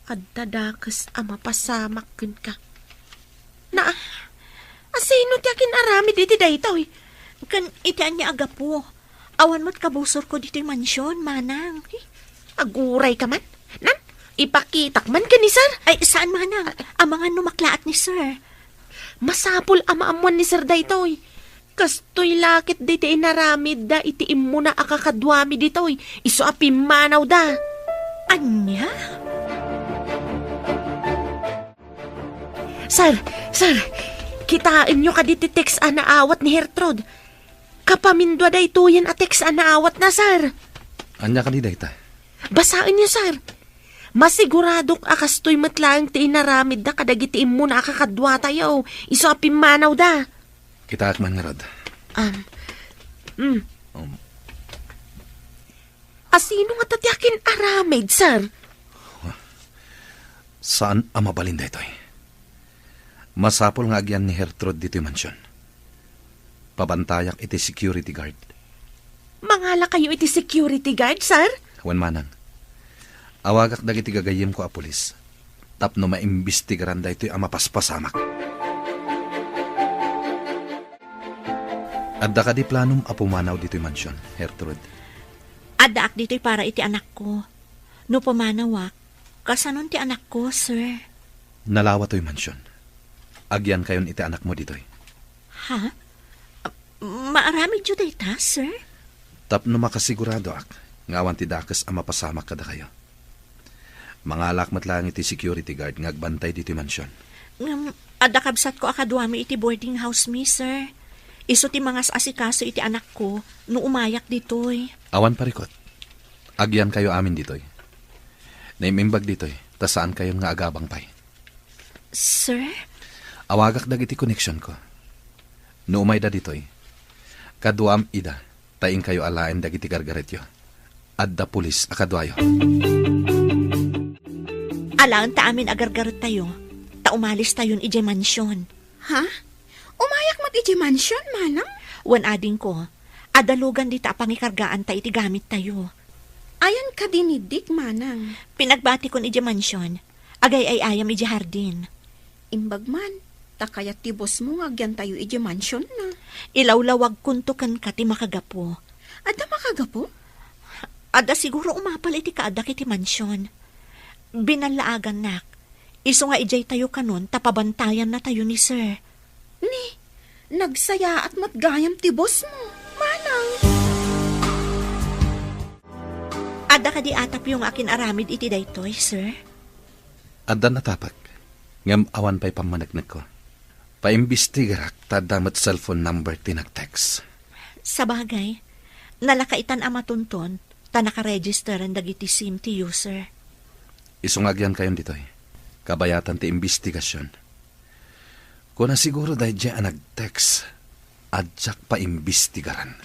At dadakas ama pasamak kun ka. Na, asino ti akin arami diti dayto eh. Kan itian niya aga po. Awan mo't kabusor ko dito'y mansyon, manang. Aguray ka man. Nan, ipakitak man ka ni sir. Ay, saan manang? Amangan numaklaat ni sir. Masapol amaamuan ni sir daytoy. Kastoy lakit diti inaramid da itiim mo na akakadwami ditoy. Iso apim manaw da. Anya? Sir, kitain nyo ka diti text anaawat ni Hertrude. Kapamindwa da ituyan a text anaawat na, sir. Anya ka di dayta? Basain niyo, sir. Masiguradok akastoy matlaang ti inaramid da kadagitiim mo na akakadwa tayo. Iso apim manaw da. Kita akman nga rad. Asino nga tatyakin aramid, sir? Saan ang mabalinda ito? Masapol nga agyan ni Gertrude dito yung mansyon. Pabantayak iti security guard. Mangala kayo iti security guard, sir? Wan manang. Awagak dagiti gagayim ko a pulis. Tapno maimbestigaran da ito'y ang mapaspasamak. Adda ka di planong apumanaw dito'y mansyon, Gertrude. Adaak dito'y para iti anak ko. No pamanawak, kasanon ti anak ko, sir. Nalawa to'y mansyon. Agyan kayon iti anak mo dito'y. Ha? Maarami dyo dayta, sir? Tapno makasigurado ak, ngawan ti dakas ang mapasamak kada kayo. Mga lakmat lang iti security guard ngagbantay dito'y mansyon. Adakabsat ko akadwami iti boarding house mi, sir. Iso ti mga asikaso iti anak ko no umayak dito'y. Awan parikot. Agyan kayo amin dito'y. Naimimbag dito'y, ta saan kayo nga agabang pay. Sir? Awagak dagiti connection ko. No umay da dito'y. Kaduam ida, taing kayo alain dagiti gargaretyo. Adda pulis akadwayo. Alaan ta amin agargarot tayo. Ta umalis tayon ije mansyon. Ha? Umayak mat iti mansion, manang? Wan ading ko, adalugan di ta pangikargaan ta iti gamit tayo. Ayan ka dinidik, manang. Pinagbati kon ije mansyon, agay ay ayam ije hardin. Imbagman, takayat ti boss mo agyan tayo iti mansion na. Ilawlawag kuntukan ka ti makagapo. Ada makagapo? Ada siguro umapal iti kaadak iti mansyon. Binalaagan nak. Iso nga ijay tayo kanon, tapabantayan na tayo ni sir. Ni, nagsaya at matgayam ti boss mo, manang. Ada ka di atap yung akin aramid iti daytoy, sir? Adda natapak. Ngam awan pa'y pamanagnak ko. Paimbestigarak tadamat cellphone number tinag-text. Sa bagay, nalakaitan ang matunton, ta nakaregister ang dagiti SIM ti user. Isungagyan kayon dito'y. Kabayatan ti imbestigasyon. Kung na siguro dahil dyan nag-text, adyak pa imbestigaran.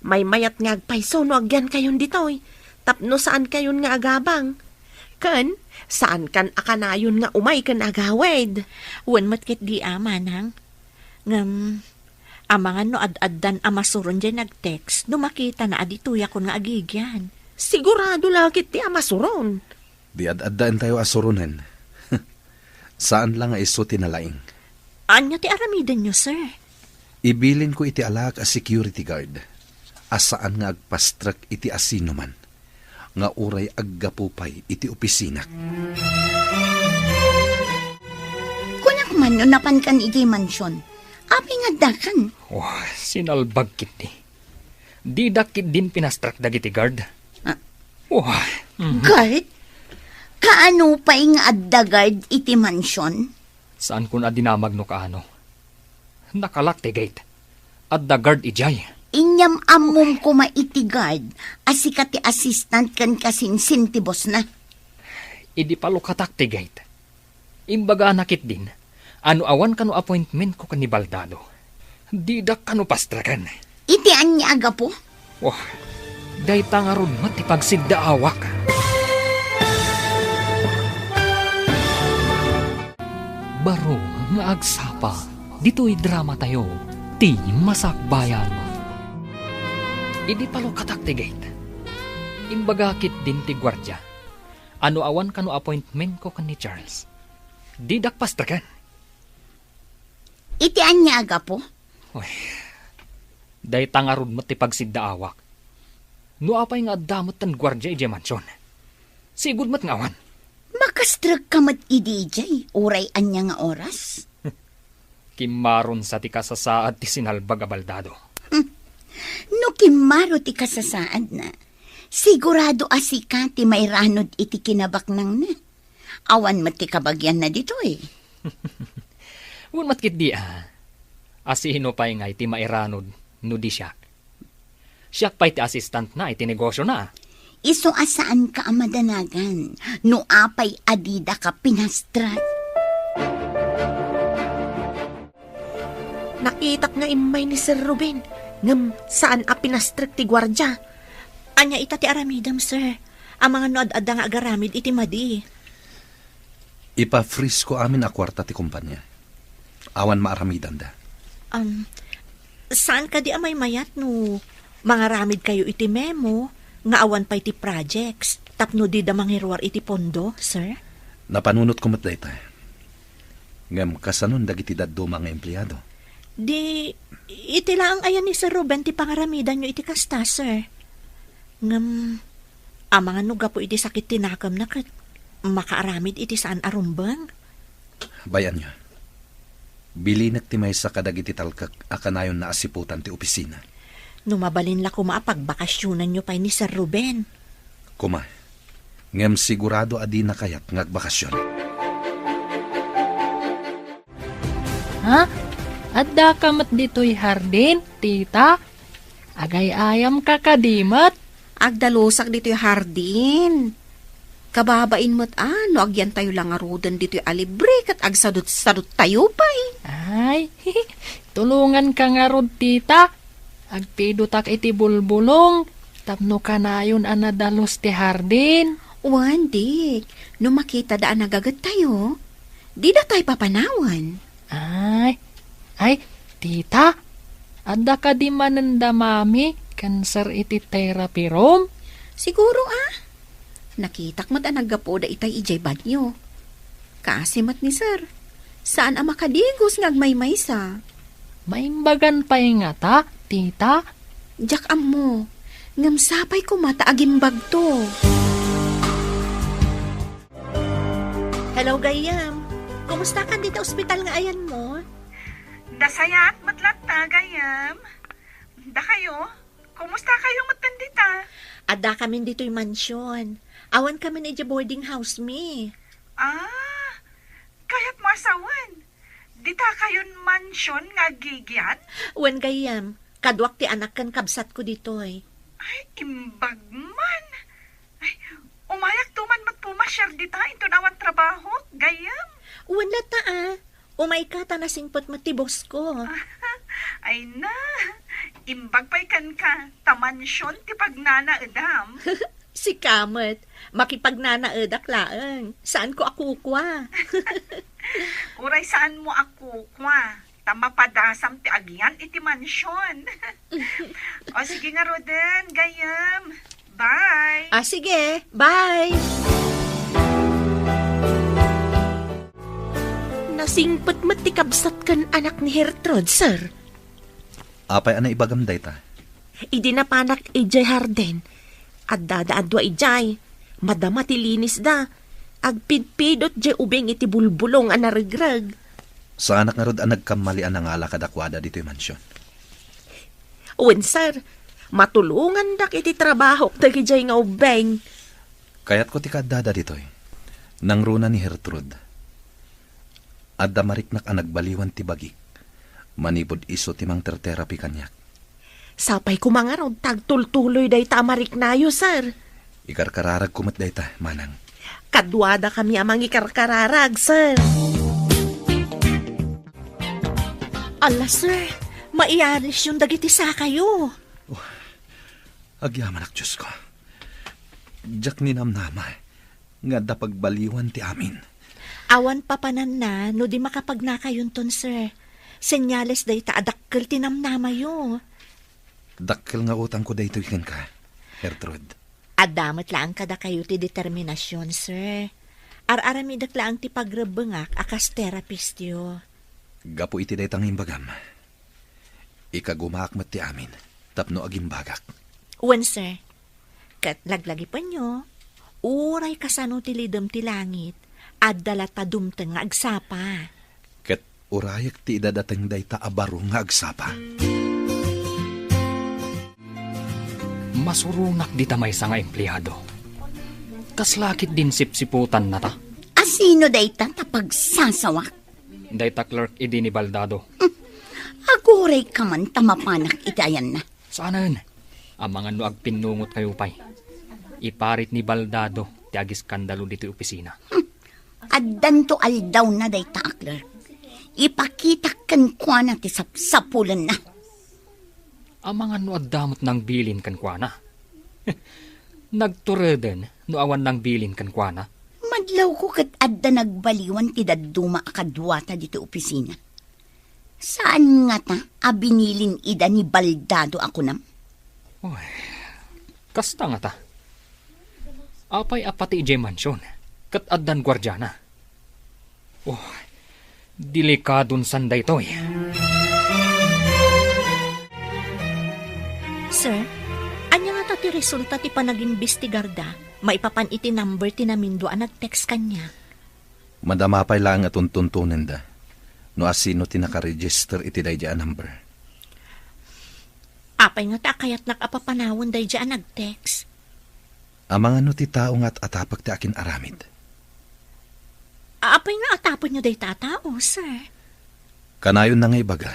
May mayat nga agpaiso no agyan kayon ditoy. Tapno saan kayon nga agabang? Ken, saan kan akanayon nga umay kan agawed? Wan matkit di amanang. Ngam, amangan no ad-addan amasuron dyan nag-text, no makita na adituya ko nga agigyan. Sigurado lakit ti amasuron. Di ad-addaan tayo asurunan. Saan lang nga iso tinalaing? Anya ti aramidan nyo, sir? Ibilin ko iti alak a security guard. Asaan nga agpastrak iti asino man. Nga uray aggapupay iti opisina. Kunak man no napan kan iti mansyon. Api nga dakan. Oh, sinalbag kit ni. Di dakit din pinastrak dagiti guard. Oh, Guard? Kaano pa nga adda guard iti mansyon? saan kun adinamag no kaano? Nakalak ti gate. At the guard ijay. Inyam amom ko maiti guard. Asika ti assistant kan kasinsin ti boss na. Idi palukatak ti gate. Imbaga nakit din. Ano awan kano appointment ko kan ni Baldado. Didak kano pastrakan. Iti anya aga po? Wah, day tangarod mati pagsiddaawak. Baro nga agsapa, dito'y drama tayo, ti masakbayan. Idi palukatak ti gate. Imbagakit din ti gwardya. Ano awan kano appointment ko kan ni Charles. Didak pastrakan. Iti anya aga po? Uy, day tangarod mo ti pagsiddaawak. No apay nga damot tan gwardya ije mansyon. Sigud mat ngawan. Makastrag ka mat idijay, uray anya nga oras. Kimaron sa ti kasasaad ti sinalbag a Baldado. No kimaro ti kasasaad na. Sigurado asika ti may ranod iti kinabak nang na. Awan mat ti kabagyan na dito eh. Wan matkit di asihino pa'y nga iti mairanod no di siyak. Siyak pa'y ti assistant na iti negosyo na. Iso asaan ka amadanagan, no apay adida ka pinastrat. Nakitak nga imay ni Sir Ruben. Ngam saan a pinastrik ti gwardya. Anya ita ti aramidam, sir. Ang mga noad-adda nga agaramid iti madi. Ipa-freeze ko amin a kwarta ti kumpanya. Awan maaramidan da. Saan ka di amay mayat no? Mga ramid kayo iti memo, nga awan pa iti projects, tapno di da mangirwar iti pondo, sir? Napanunot ko matday ta. Ngam kasanon dagiti daddo mga empleyado. Di, iti lang ayan ni Sir Ruben ti pangaramidan nyo iti kasta, sir. Ngam, mga nuga po iti sakit tinakam na kat makaaramid iti saan arumbang. Bayan nyo. Bilinak ti may sa kadag iti talkak akanayon na asiputan ti opisina. Numabalin la kuma pagbakasyonan nyo pa ni Sir Ruben. Kuma, ngem sigurado adi na kayat ngagbakasyon. Ha? Adda kamat dito'y hardin, tita? Agay ayam kakadimat? Agdalusak dito'y hardin. Kababain mo't ano, agyan tayo lang arudan dito'y alibre kat agsadot-sadot tayo pa eh. Ay, tulungan ka nga rod, tita. Agpidutak iti bulbulong. Tapno ka na yun anadalos ti hardin. Wan, dik. No makita daan nagagat tayo, di da tayo papanawan. Ay, tita. Adda ka di mananda mami, cancer iti therapy room? Siguro Nakitak mat naggapo da itay ijay banyo. Kaasimat ni sir. Saan ang makadigos ngagmaymay sa? Maimbagan pa nga ta, tita. Jak mo. Ngamsapay ko mata agimbag to. Hello, Gayam. Kumusta ka dito ospital nga ayan mo? Dasayat matlat ta, Gayam. Da kayo? Kumusta kayo matandita? Ada kami dito'y mansyon. Awan kami na boarding house mi. Kaya't mo asawan. Dita kayon mansyon nga gigyan? Wen Gayam, kadwak ti anak kan kabsat ko dito'y. Ay, imbag man. Ay, umayak tuman matpumasyar dita ito naman trabaho, Gayam. Wen na ta umay ka ta nasingpot matibos ko. Ay na, imbag pa'y kan ka, tamansyon ti pagnana edam. Si Kamet, makipagnanaedak laeng. Saan ko akukwa? Uray saan mo ako, kwa? Tamapadasam ti agyan iti mansyon. O sige nga, Roden, Gayam. Bye. Sige, bye. Nasingpot matikabsat kan anak ni Hertrud, sir. Apay ana ibagamday ta. Idi na panak ijay harden. At dadaadwa ijay. Madama ti linis da. Agpidpidot jay ubeng iti bulbulong anarigrag. Sa anak nga rod ang nagkamalian ang ala kadakwada dito'y mansyon. Uwen, sir. Matulungan dak iti trabaho dagi jay nga ubeng. Kaya't ko ti kadada dito'y. Nang runa ni Hertrude. Adda mariknak ang nagbaliwan ti bagik. Manipod iso ti mang therapy kanyak. Sapay ko mga rod tagtultuloy day tamarik nayo, sir. Ikarkararag kumat day ta, manang. Kadwada kami amang ikarkararag, sir. Ala, sir. Maialis yung dagiti sa kayo. Agyaman ak Diyos ko. Diyak ni namnama. Nga da pagbaliwan ti amin. Awan papanan na, no di makapagnakayon ton, sir. Senyales day ta adakkel tinamnama yo. Dakkel nga utang ko dayto ikan ka, Hertrude. Adamat lang kada kayo ti determinasyon, sir. Ar-aramidak lang ti pagrebengak akas therapist yo. Gapo iti daytang imbagam. Ikagumaak mat ti amin, tapno agimbagak. Wen, sir. Kat laglagi pa nyo, uray kasano ti lidem ti langit, at dalat padumteng nga agsapa. Ket urayak ti idadateng dayta abaro nga agsapa. Masurunak di tamay sa nga empleyado. Kaslakit din sipsiputan na ta. Asino dayta tapagsasawak? Dayta clerk idi ni Baldado. Aguray ka man tamapanak itayan na. Saanan? Ang mga no agpinungot kayo pay. Iparit ni Baldado ti agi skandalo dito opisina. Addan to aldaw na dayta akler. Ipakita kan kwa na ti sapsapulan na. Ang mga no agdamot ng bilin kan kwa na. Nagtureden no awan nang bilin kan kwa na. Madlaw ko kat adda nagbaliwan ti daduma akadwata dito opisina. Saan nga ta abinilin ida ni baldado ako nam? Kasta nga ta. Apay apati ijay mansyon. Kat addan gwardyana. Delikadon sanday to eh. Sir, anya nga ta ti resulta ti panag-imbestigarda, maipapan iti number ti namindo ang nag-text kanya. Madamapay lang at tuntunin da. No asino ti nakaregister iti dayja number. Apay nga ta kayat nakapapanawon day dyan nag-text. Amang ano ti tao nga't atapag ti akin aramid. Apay nga atapon nyo day tatao, sir. Kanayon na ngay baga,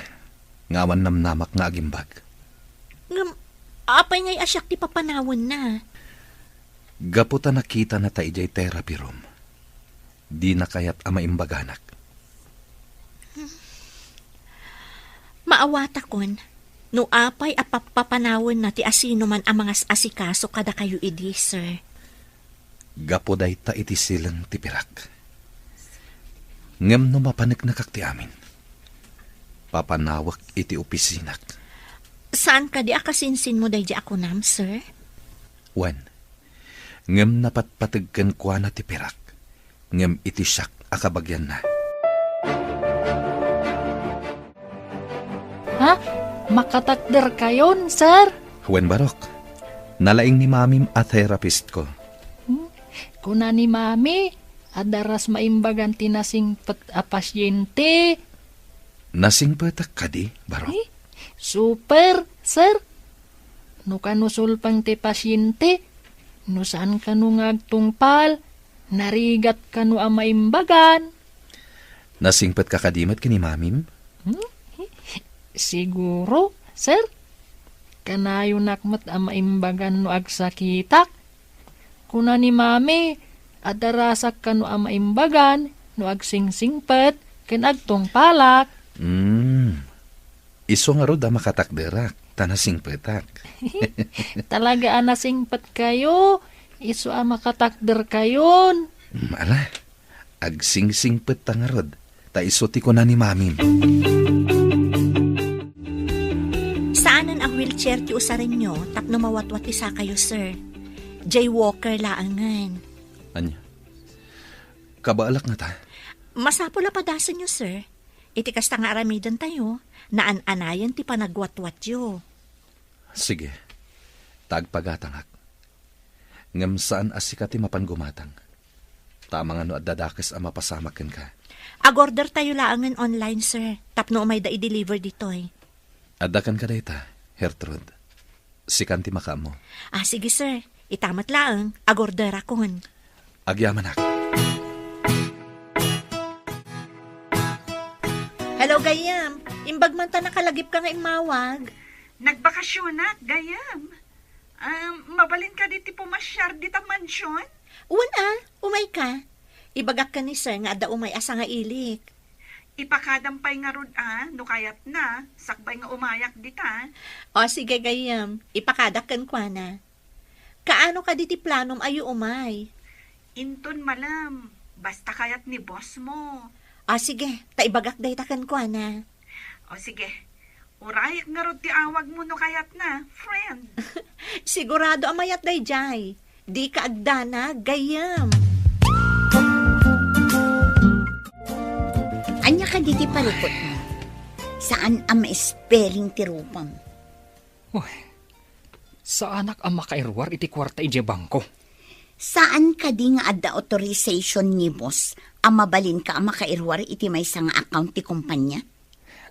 ngawan namnamak nga agimbag. Apay nga'y asyak ti papanawon na. Gaputa nakita na ta ijay therapy room. Di na kayat amaimbaganak. Maawata kon, no apay apapapanawon na ti asino man ang mga asikaso kada kayo idi, sir. Gapuday ta iti silang tipirak. Ngem no mapanik na kakti amin. Papanawak iti opisinak. Saan ka di akasinsin mo day di ako nam, sir? Wan, ngem napatpatagkan kwa na tipirak. Ngem iti siyak akabagyan na. Ha? Makatakder kayon, sir? Wen barok, nalaing ni mamim a therapist ko. Kuna ni mami, adaras maimbagan tinasing a pasyente. Nasing patak ka di, barok? Super, sir. No kanusul pang ti pasyente, no saan ka no ngagtungpal, narigat ka no amaimbagan. Nasingpat ka kadimat kini mamim? Siguro, sir. Kanayo nakmat amaimbagan no agsakitak. Kuna ni mami, adarasak ka no amaimbagan, no agsingsingpet, ken agtungpalak. Iso nga ro da makatakderak, tanasing petak. Talaga anasingpet kayo, iso makatakder kayon. Ala, agsingsingpet ta nga rod, ta iso ti ko na ni mamim. Saanan ang wheelchair ti usarin nyo, tapno mawatwat isa kayo, sir. Jaywalker laangan. Anya? Kabaalak nga ta? Masapula padasan nyo, sir. Iti kasta nga aramidan tayo, naan-anayan ti panagwatwat yo. Sige, tagpagatangak. Ngam saan asika ti mapangumatang. Tama nga no at dadakas ang mapasamakin ka. Agorder tayo laangan online, sir. Tapno may da i-deliver ditoy. Adakan ka dayta, Hertrude. Sikan ti maka mo. Sige, sir. Itamat laang, agorder akon. Agyaman ako. Hello, Gayam. Imbag man ta nakalagip ka nga imawag. Nagbakasyon na, gayam. Mabalin ka diti pumasyar dita mansyon? Umay ka. Ibagak ka ni sir nga ada umay asa nga ilik. Ipakadampay nga rod no kayat na, sakbay nga umayak dita. O sige, Gayam. Ipakadakan kwa na. Kaano ka diti planom ayo umay? Inton malam, basta kayat ni boss mo. Sige, taibagak day takan kwa na. O sige, urayak nga rod ti awag mo no kayat na, friend. Sigurado amayat day jay. Di ka agdana, Gayam. Anya ka diti palikot mo? Saan ang spelling ti rupam? Sa anak ang makairwar iti kwarta ije bangko. Saan ka di nga adda authorization ni boss ang mabalin ka ang makairwar iti may nga account ti kumpanya?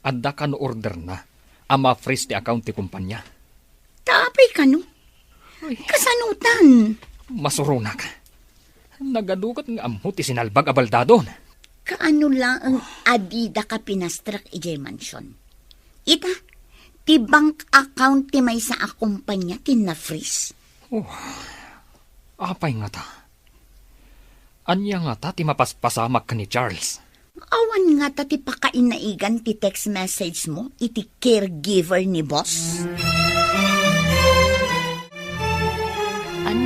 Adda ka no order na. Ama freeze ti account ti kumpanya. Tapay ka no? Kasanutan. Masurunak. Nagadukat nga amho ti sinalbag abaldadon. Kaano lang ang adida ka pinastrak ijay mansyon? Ita, ti bank account ti may sa akumpanya ti na-freeze. Apay nga ta. Anya nga ta ti mapaspasamak ka ni Charles. Awan nga ta ti pakainaigan ti text message mo iti caregiver ni boss.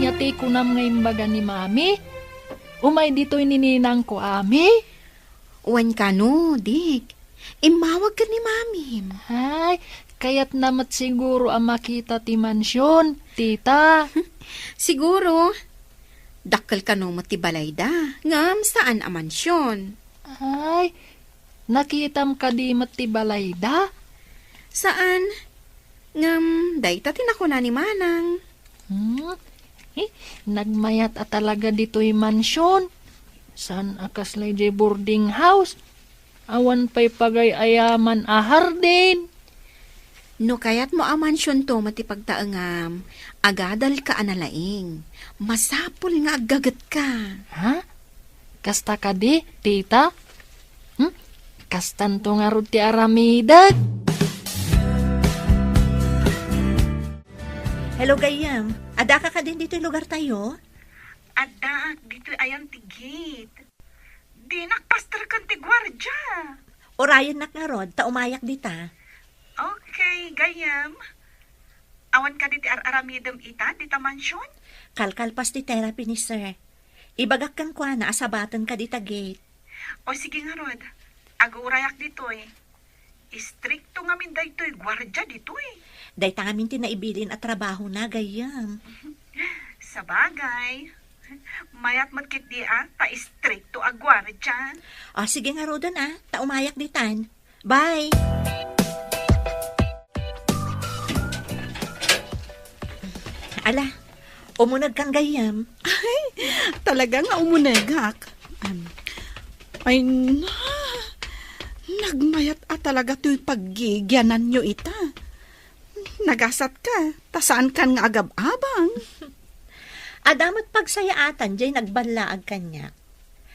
Inyati ko nam nga imbaga ni mami. Umay dito'y nininang ko ami. Wan ka no, dik. Imawag ka ni mami. Ay, kaya't namat siguro ang makita ti mansyon, tita. Siguro, dakkel ka no matibalay da. Ngam saan a mansyon? Ay, nakitam ka di matibalay da. Saan? Ngam, dayta tinako na ni Manang. Nagmayat at talaga dito'y mansyon. San akaslay jay boarding house? Awan pa'y pagay ayaman ahar din. No kayat mo a mansyon to matipagtaangam, agadal ka analaing. Masapul nga agagat ka. Ha? Kasta ka di, tita? Kastan to nga ro ti aramidag. Hello, Gayam. Ada ka din dito yung lugar tayo? Ada, dito ayan tigit. Di nakpastar kan ti gwardya. Orayan nak nga rod, taumayak dita. Okay, gayam. Awan ka diti aramidem ita, dita mansyon? Kalkalpas di therapy ni sir. Ibagak kan kwa na asabatan ka dita gate. O sige nga rod, agurayak dito eh. Istrikto nga min daytoy gwardya dito eh. Day tangamin tinaibilin at trabaho na, Gayam. Sa bagay, mayat matkit di ta istrikto ag gwardya. O sige nga rodan taumayak ditan. Bye! Ala, umunag kang Gayam. Talaga nga umunegak. Ay, nagmayat talaga to'y paggigyanan nyo ita. Nagasat ka, tasaan kan nga agab-abang. Adamat pagsayaatan, jay nagbanlaag kanya.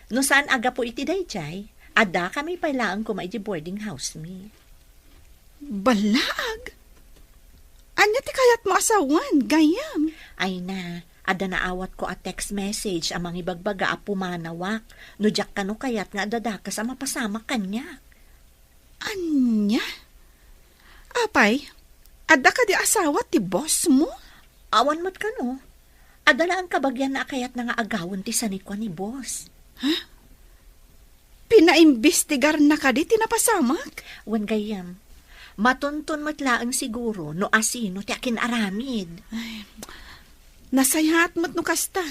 No saan aga po iti day, jay? Ada kami pailaan ko maiji boarding house mi. Balag? Anya ti kayat mo asawan, Gayam? Ay na, ada naawat ko a text message amang ibagbaga a pumanawak. No jak ka no kayat nga dadakas a mapasama kanya. Anya? Apay, ada ka di asawa ti boss mo? Awan mat ka no. Adala ang kabagyan na kayat na nga agawon ti sanikwa ni boss. Ha? Pinaimbestigar na ka di tinapasamak? Wan Gayam, matuntun matlaang siguro no asino ti akin aramid. Ay, nasayaat mo't no kasta.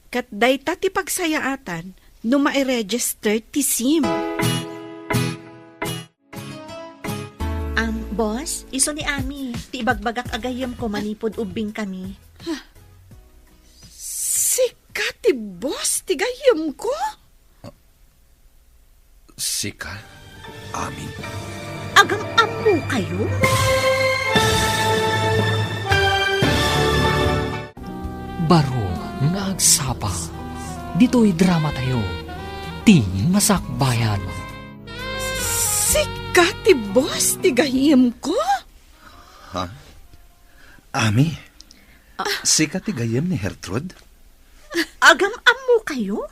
Kat dayta ti pagsayaatan no ma-register ti SIM. Boss, iso ni Ami, ti ibagbagak agayam ko manipod ubing kami. Sika ti boss, ti gayam ko? Sika? Amin? Agam apo kayo? Baro nga agsapa. Dito'y drama tayo. Ti Masakbayan. Sika ti boss, ti gayam ko? Ha? Ami? Sika ti gayam ni Hertrud? Agam amo kayo?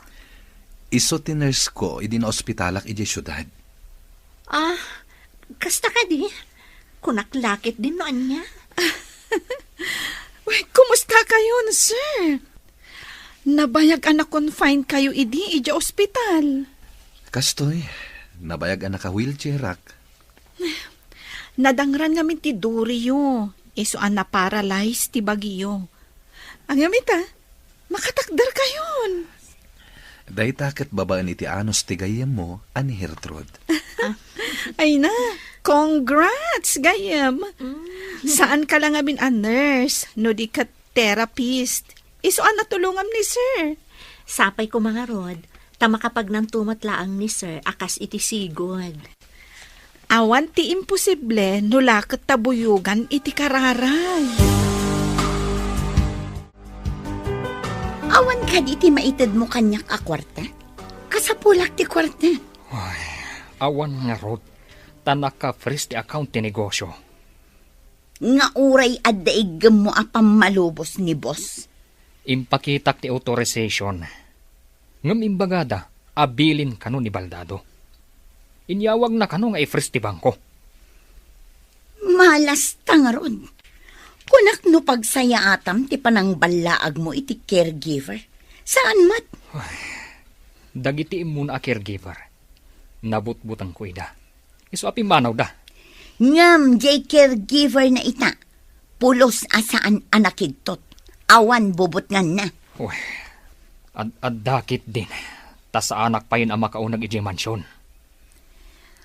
Iso ti nurse ko, idin ospitalak iji syudad. Kasta ka di? Kunaklakit din noan niya. Uy, kumusta kayo, sir? Nabayag anak confine kayo iji ospital. Kastoy, nabayag anak ka wheelchair rak. Nadangran ngamin ti Durio. Iso na paralyzed ti Baguio. Ang gamita, makatakdar kayon. Day taket babaan iti anos ti gayam mo, ani Hertrud. Ay na, congrats, gayam. Saan ka lang amin a nurse, no di ka therapist. Iso natulungam ni sir. Sapay ko mga rod, tama kapag nang tumatlaang ni sir, akas iti sigod. Awan ti imposible, no lakot tabuyugan iti kararay. Awan ka di ti maitid mo kanyak a kwarta? Kasapulak ti kwarta. Ay, awan nga rod. Tanak ka freeze ti account ti negosyo. Nga uray at daigam mo a pamalubos ni boss. Impakitak ti authorization. Ngam imbagada, abilin kano ni Baldado. Inyawag na kano nga i-freeze ti bangko. Malas tangarod. Kunak no pagsaya atam ti panang balaag mo iti caregiver. Saan mat? Dagiti muna a caregiver. Nabutbutang ko ida. Iso api manaw da. Ngam, jay caregiver na ita. Pulos asaan anakidtot. Awan bubot na. Uy, dakit din. Tas sa anak pa yun ang makaunag iji mansyon.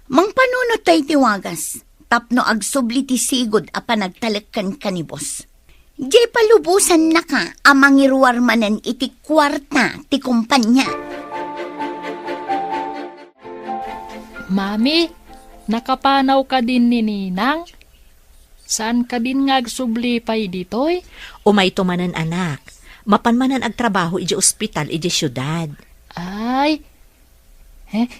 Mang panunot tayo tiwagas. Tapno agsubli ti sigod a panagtalagkan kanibos. Jay palubusan na ka amang iruwarmanan iti kwarta ti kumpanya. Mami, nakapanaw ka din ni Ninang? Saan ka din nga agsubli pa'y ditoy? Umay tumanan anak. Mapanmanan ag trabaho iji ospital iji syudad. Ay,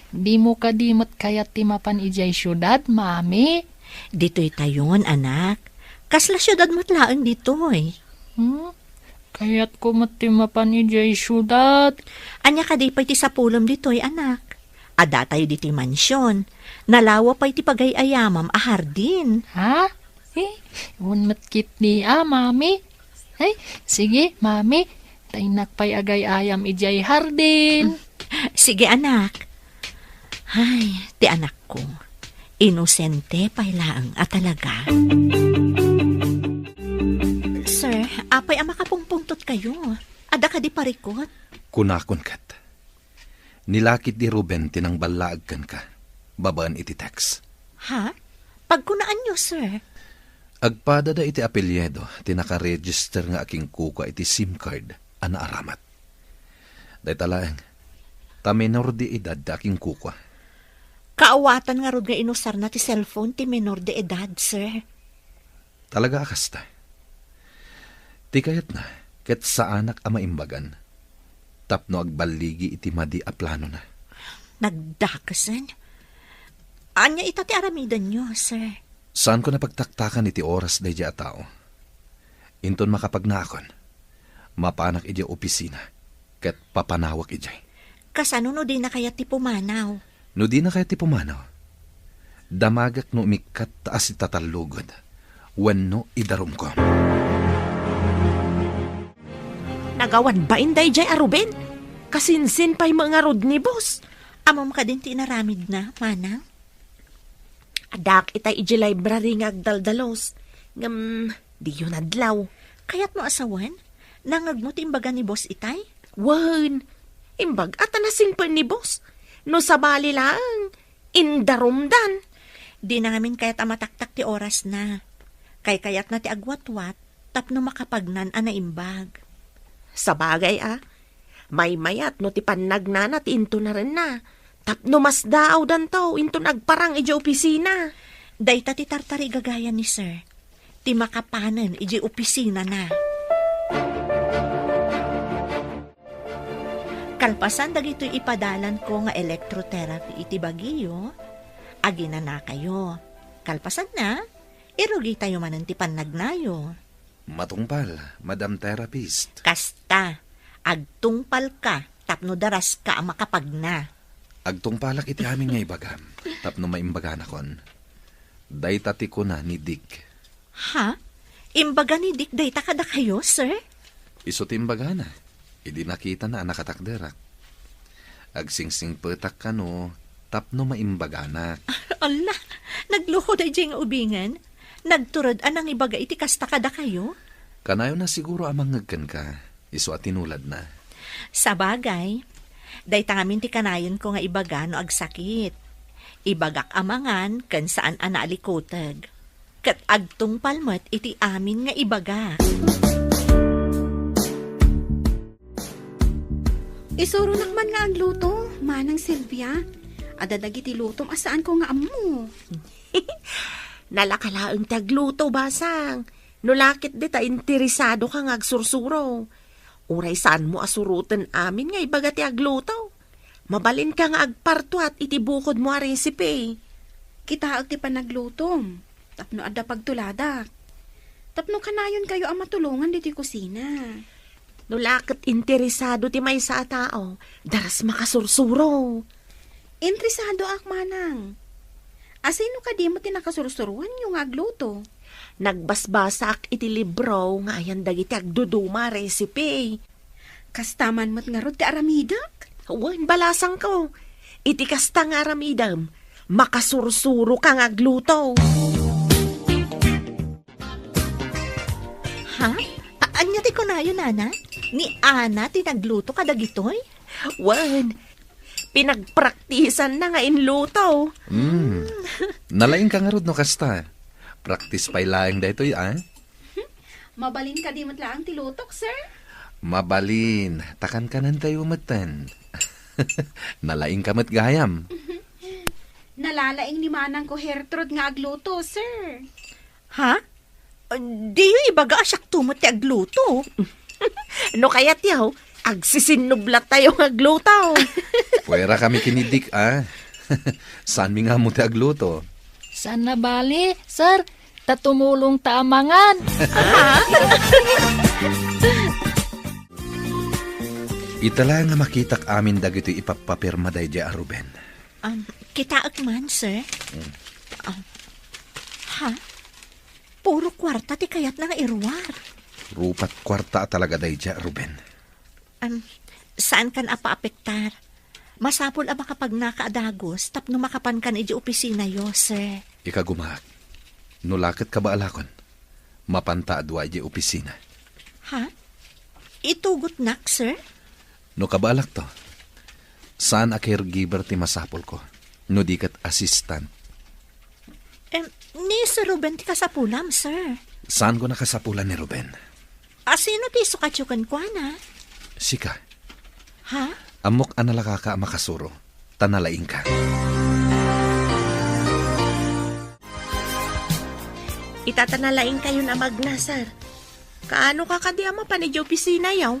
di mo ka dimot kayat ti mapan ijay syudad, Mami? Dito'y tayon, anak. Kasla syudad matlaang dito'y. Kayat ko matimapan ijay syudad. Anya ka di pa'y ti sapulom dito'y, anak. Ada tayo dito'y mansyon. Nalawa pa'y ti pagayayamam a hardin. Ha? Unmatkit ni Mami. Ay, sige, Mami. Tainak pa'y agay-ayam ijay hardin. Sige, anak. Ay, ti anak ko. Inosente pailaang at talaga. Sir, apay ang makapungpungtot kayo. Ada ka di parikot. Kunakon kat. Nilakit di Ruben tinang balaag kan ka. Babaan iti text. Ha? Pagkunaan nyo, sir. Agpada da iti apelyedo, tinaka-register nga aking kuka iti SIM card, ana aramat. Day talaeng, minor di edad da aking kuka. Kaawatan nga rod nga inusar na ti cellphone ti menor de edad, sir. Talaga akasta. Ti kayat na, ket sa anak ama imbagan, tapno agbaligi iti madi a plano na. Nagdakasan? Anya ita ti aramidan nyo, sir. Saan ko napagtaktakan iti oras day a tao? Inton makapagnaakon, mapanak iti opisina, ket papanawak iti. Kasano no di na kaya ti pumanaw? No di na kaya ti pumanaw, damagak no umikat taas itatalugod, wenno idarum ko. Nagawan ba inday jay Ruben? Kasinsin pa'y mga rod ni boss. Amam ka din ti naramid na, manang? Adak itay iji library nga agdaldalos. Ngam, di yun adlaw. Kaya't mo asawan? Nangag mo ti imbaga ni boss itay? Wan, imbag at anasing pa ni boss. No sabali lang, indarumdan. Di na ngamin kaya't amataktak ti oras na. Kayat na ti agwatwat, tapno makapagnan ana imbag. Sa bagay may mayat no ti panagnan at into na rin na. Tapno mas daaw dan to, into nagparang iji opisina. Dayta ti tartari gagaya ni sir. Ti makapanan iji opisina na. Kalpasan dagito'y ipadalan ko nga electrotherapy iti Baguio, agina na kayo. Kalpasan na, irugi tayo manan ti panagnayo. Matungpal, Madam Therapist. Kasta, agtungpal ka, tapno daras ka ang makapagna. Agtungpalak iti amin nga ibagam, tapno maimbagan akon. Daytati ko na ni Dick. Ha? Imbaga ni Dick dayta kada kayo, sir? Iso timbaga na. Idi nakita na nakatakderak. Agsingsing petak ka no, tapno maimbaganak. Allah, nagluho da diyang ubingan. Nagturad anang ibaga iti kasta kada kayo? Kanayo na siguro amang ngagkan ka, iso at tinulad na. Sa bagay, dayta ngamin ti kanayon ko nga ibaga no agsakit. Ibagak amangan kan saan analikotag. Kat agtung palmat iti amin nga ibaga. Isuro nakman nga ang luto, manang Silvia. Adadag iti lutom asaan ko nga amo. Nalakalaang tagluto, basang. Nulakit di ta interesado ka nga agsursuro. Uray saan mo asurutan amin nga ibaga ti agluto. Mabalin ka nga agparto at itibukod mo a recipe. Kita ag ti panaglutom. Tapno adda pagtuladak. Tapno kanayon kayo ang matulungan diti kusina. Nulakit interesado ti may sa tao. Daras makasursuro. Interesado ak manang. Asino ka di mo tinakasursuruan yung agluto? Nagbasbasak iti libro nga ayan dagiti agduduma recipe. Kastaman mo't nga rod ti aramidak. Wan, balasang ko. Iti kasta nga aramidam, makasursuro kang agluto. Ha? Anya ti ko na yun, Ana? Ni Ana tinagluto ka dagitoy? Wan, pinagpraktisan na nga inluto. Nalaing ka nga rod no kasta. Practice pa'y laing daytoy, ah? Mabalin ka di mo't laang tilutok, sir. Mabalin, takan ka nan tayo matan. Nalaing ka mat gayam. Nalalaing ni Manang ko Hertrud nga agluto, sir. Ha? Di yung ibaga asyak tumot ti agluto. No kaya tiyaw, agsisinublat tayo ng agluto. Puwera kami kinidik, ah. Saan mi nga mo ti agluto? Saan na bali, sir? Tatumulong taamangan. Itala nga makitak amin dagito ipapapirma day di Ruben. Kitaak man, sir. Ha? Puro kwarta ti kayat na nga irwar. Rupat kwarta talaga day di Ruben. Saan kan apa-apektar? Masapol ang makapag nakaadagos tapno makapan kan iji opisina yo, sir. Ika gumaak. Nulakit ka ba alakon? Mapanta adwa di opisina. Ha? Itugot nak, sir? No kabalak to. Saan a caregiver ti masapol ko? No di kat assistant. Ni Sir Ruben ti kasapulam, sir. Saan ko nakasapulan ni Ruben? Sino ti sukatyukan kwa na? Sika. Ha? Amok analaka ka makasuro. Tanalaing ka. Itatanalaing kayo na magnasar. Kaano ka kadi ama pa ni opisina yaw?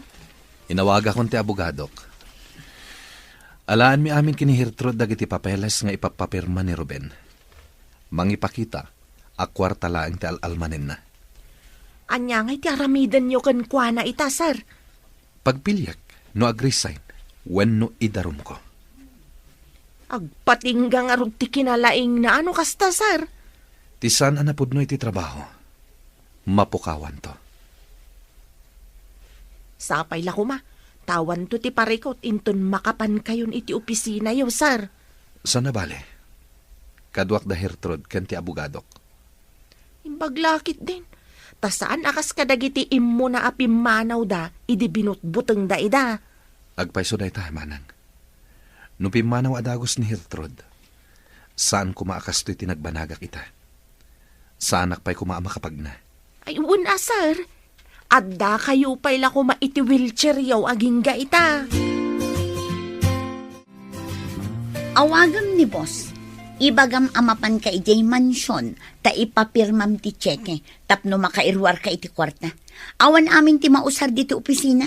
Inawaga kon ti abogadok. Alaan mi amin kini Hertrud dagiti papeles nga ipapapirma ni Ruben. Mangipakita, akwarta laang ti alalmanin na. Anya nga iti aramidan nyo kan kwa na itasar. Pagpilyak, no agresign, when no idarum ko. Agpatinggang arog ti kinalaing na ano kasta, sir? Tisan anapod no iti trabaho. Mapukawan to. Sapay la kuma. Tawan to ti parikot inton makapan kayon iti opisina yo, sir. Sana bale? Kadwak da Hertrud ken ti abogadok. Imbaglakit din. Tasaan akas kadagiti immo na apimanaw da, idi binutbuteng da ida. Agpaiso da ita, manang. No pimanaw adagos ni Hertrud, saan kumaakas to'y tinagbanaga kita? Saan akpay kumaama kapag na? Ay, una, sir. Adda kayo pa'y la kuma iti wheelchair yaw aging ga ita. Awagam ni boss. Ibagam amapan ka ijay mansyon, ta ipapirmam ti tseke, tapno makairwar ka iti kwarta. Awan amin ti mausar dito opisina.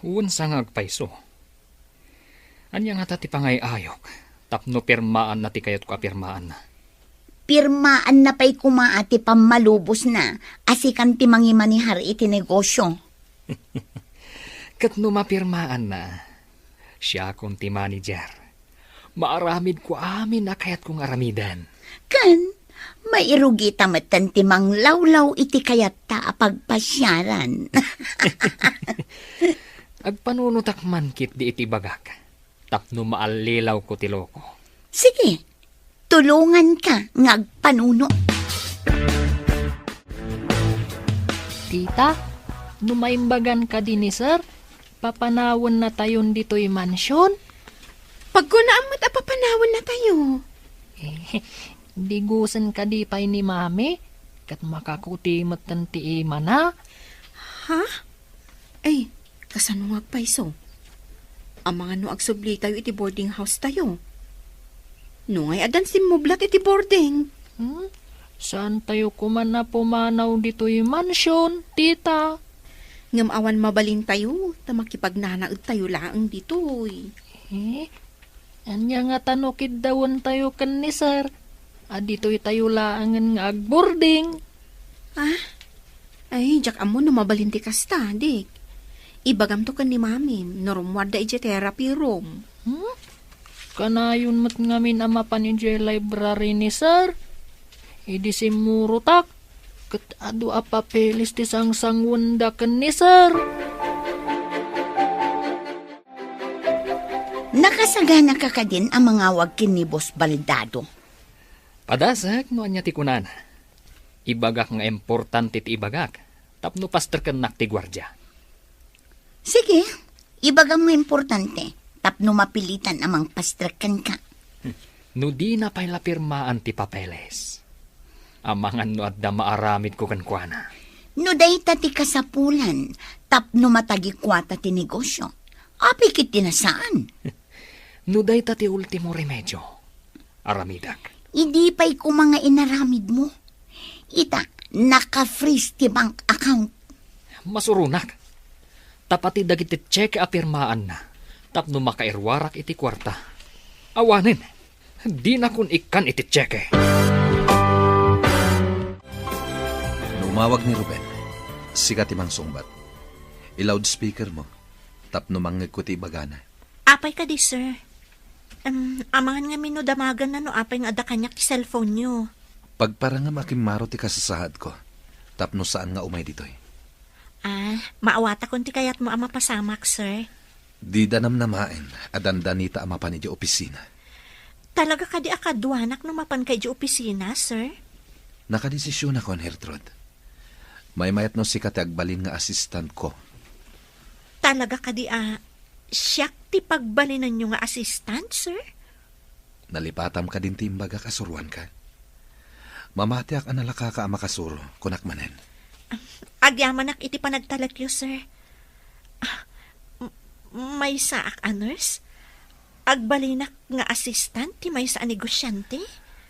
Uwan sa nga agpaiso. Anya nga ti pangayayok, tapno pirmaan na ti kayat ko apirmaan na. Pirmaan na pa'y kumaati pamalubos na, asikan ti mangimanihar iti negosyo. Kat no mapirmaan na, siya akong ti manager. Maaramid ko amin na kayat kong aramidan. Kan, mairugi tamatan ti manglawlaw iti kayat ta apagpasyaran. Agpanunutak man kit di iti bagak, tapno maalilaw ko ti loko. Sige, tulungan ka ngagpanuno. Tita, numaimbagan ka din ni sir, papanawon na tayon dito'y mansyon. Pagkunaan mo't apapanawan na tayo. Di gusan ka di pa'y ni mami, kat makakutimot ng ti ima na. Ha? Ay, kasano agpaiso? Ang mga no agsubli tayo iti boarding house tayo. No ngay adan simublat iti boarding. Saan tayo kuman na pumanaw dito'y mansyon, tita? Ngam awan mabalin tayo, ta makipagnanaod tayo laang dito'y. Anya nga tanokid dawon tayo kan ni sir. Dito'y tayo laangan nga agboarding. Ay, jak amo no mabalin ti kasta, dik. Ibagam to kan ni mami, norumwad da iti therapy room. Kanayon mat ngamin ama pa ni library ni sir. Idi simurutak. Kat adu a papeles ti sangsangwanda ken ni sir. Nakasagana ka din ang mga wagkin ni Boss Baldado. Padasag no anya ti kunan. Ibagak nga importante ti ibagak. Tapno pastor ken nak ti gwardya. Sige, ibagang mo importante. Tapno mapilitan amang pastrakan ka. No di na pay lapirmaan ti papeles. Amangan no adda maaramid ko kankwana. No day ti kasapulan, tapno matagikwata ti negosyo. Apikit tinasaan. No day ti ultimo remedyo. Aramidak. Hindi pa'y kung mga inaramid mo. Ita, naka-freeze ti bank account. Masurunak. Tapati dagiti cheque apirmaan na. Tapno makairwarak iti kwarta. Awanin. Di na kun ikan iti cheque. Numawag ni Ruben. Sigat imang sungbat. I-loudspeaker mo. Tapno mangag ko ti bagana. Apay ka di, sir. Amangan nga minudamagan na no apay nga ada kanyak ti cellphone nyo. Pagparangam akimaro ti kasasahad ko. Tapno saan nga umay ditoy. Maawata kun ti kayat mo ama pasamak, sir. Di danam namain. Adandanita ama pa ni di opisina. Talaga ka di akadwanak no mapan kay di opisina, sir? Nakadesisyon ako, Hertrud. May mayat no si agbalin nga assistant ko. Talaga ka di siyak ti pagbalinan nyo nga assistant, sir? Nalipatam ka din timbaga kasurwan ka. Mamatiak analaka ka makasuro, kunak manen. Agyamanak iti panagtalakyo, sir. May saak nurse? Agbalinak nga assistant ti may sa negosyante?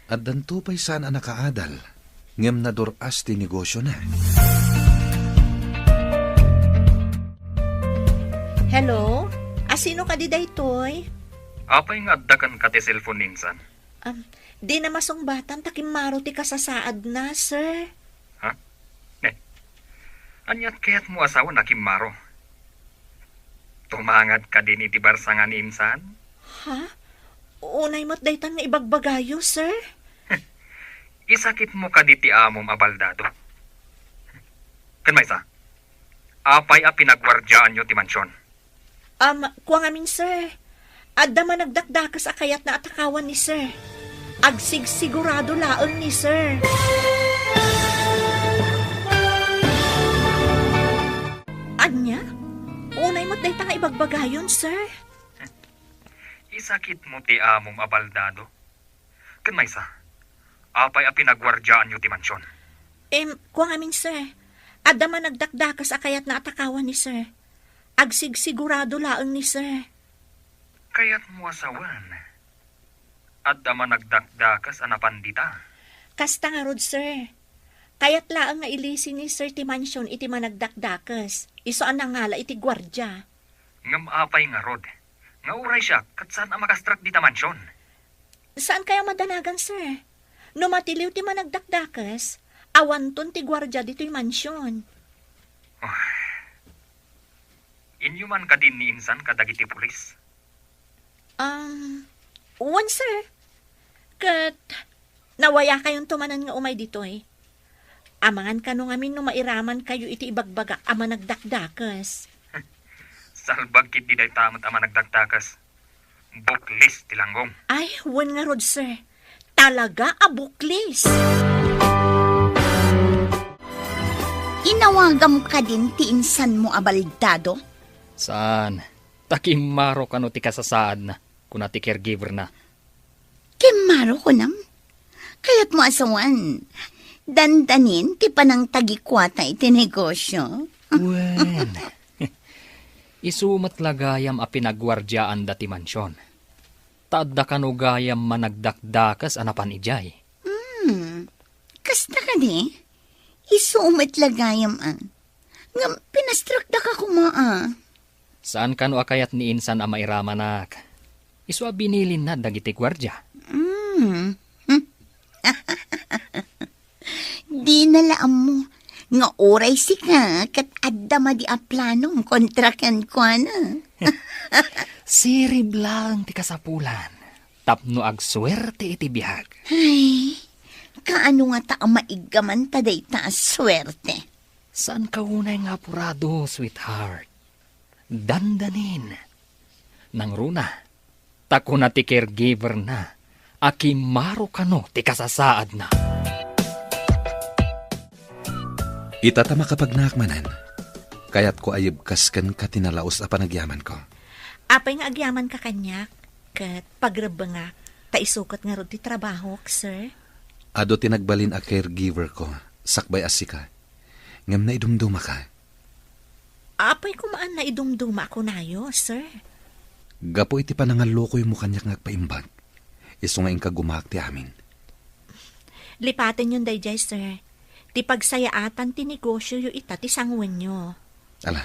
At danto pa'y saan nakaadal. Ngem na doras ti negosyo na. Hello? Sino ka di daytoy? Apay nga addakan ka ti cellphone ninsan. Di na masungbatan takimaro ti kasasaad na, sir. Ha? Anyat kaya't mo asawa na kimaro. Tumangad ka din iti barsangan insan? Ha? Unay mo't daytan nga ibagbagayo, sir. Isakit mo ka di ti amom abaldado. Kanmaysa, apay a pinagwardyaan nyo ti mansyon. Kuwang amin, sir. Adda man nagdakdakas akayat na atakawan ni sir. Agsigsigurado laeng ni sir. Anya? Unay mo't dayta nga ibagbagayon, sir. Isakit mo ti amom abaldado. Kanmaysa, apay a pinagwardyaan nyo ti mansyon. Kuwang amin, sir. Adda man nagdakdakas akayat na atakawan ni sir. Agsigsigurado laeng ni sir. Kaya't mo asawan. Adda man nagdakdakas anapandita. Kasta nga rod, sir. Kaya't laeng nga ilisi ni sir ti mansyon iti managdakdakas. Iso ang nangala iti gwardya. Ngam apay nga rod. Nga uray siya, kat saan ang makastrak di ta mansyon? Saan kaya madanagan, sir? No matiliw ti managdakdakas, awanton ti gwardya dito'y mansyon. Inyo man ka din ni insan kadagiti pulis? One, sir. Kat, nawaya kayong tumanan nga umay dito eh. Amangan ka nung amin no mairaman kayo iti ibagbaga ama nagdakdakas. Salbag kit di day tamot ama nagdakdakas. Buklis tilanggong. Ay, wan nga rod, sir. Talaga a buklis. Inawagam ka din ti insan mo abaldado? Saan? Takimaro ka no ti kasasaad na. Kuna ti caregiver na. Kimaro ko nam. Kaya't mo asawan. Dandanin ti panang tagikwata iti negosyo. Wen. Isumat lagayam a pinagwardyaan dati mansyon. Taadda kanugayam managdakdakas anapan ijay. Kasta ka di? Isumat lagayam Ngam pinastrakda ka kumaa. Saan kano akayat ni insan a mairamanak? Isu a binilin na dagiti gwardya. Di nalaam mo. Nga oray si ka, kat adda madi a planong kontrakan ko na. Sirib lang ti kasapulan. Tapno ag swerte iti bihag. Ay, Saano nga ta maigaman ta day ta swerte? Saan ka unay nga apurado, sweetheart? Dandanin. Nang runa, tako na ti caregiver na, akimaro kano ti kasasaad na. Itatama kapag nakmanan, kaya't ko ayib kaskan ka tinalaos a panagyaman ko. Apay nga agyaman ka kanyak, kat pagraba nga, taisukot nga ro ti trabaho, sir. Ado tinagbalin a caregiver ko, sakbay asika. Ngam na idumduma ka. Apay kumaan na idumduma ako nayo, sir. Gapo iti panangalukoy mo kanyak ngagpaimbag. Iso nga ingka gumahak ti amin. Lipatin yun dayjay, sir. Ti pagsayaatan ti negosyo yu ita ti sangwen nyo. Ala,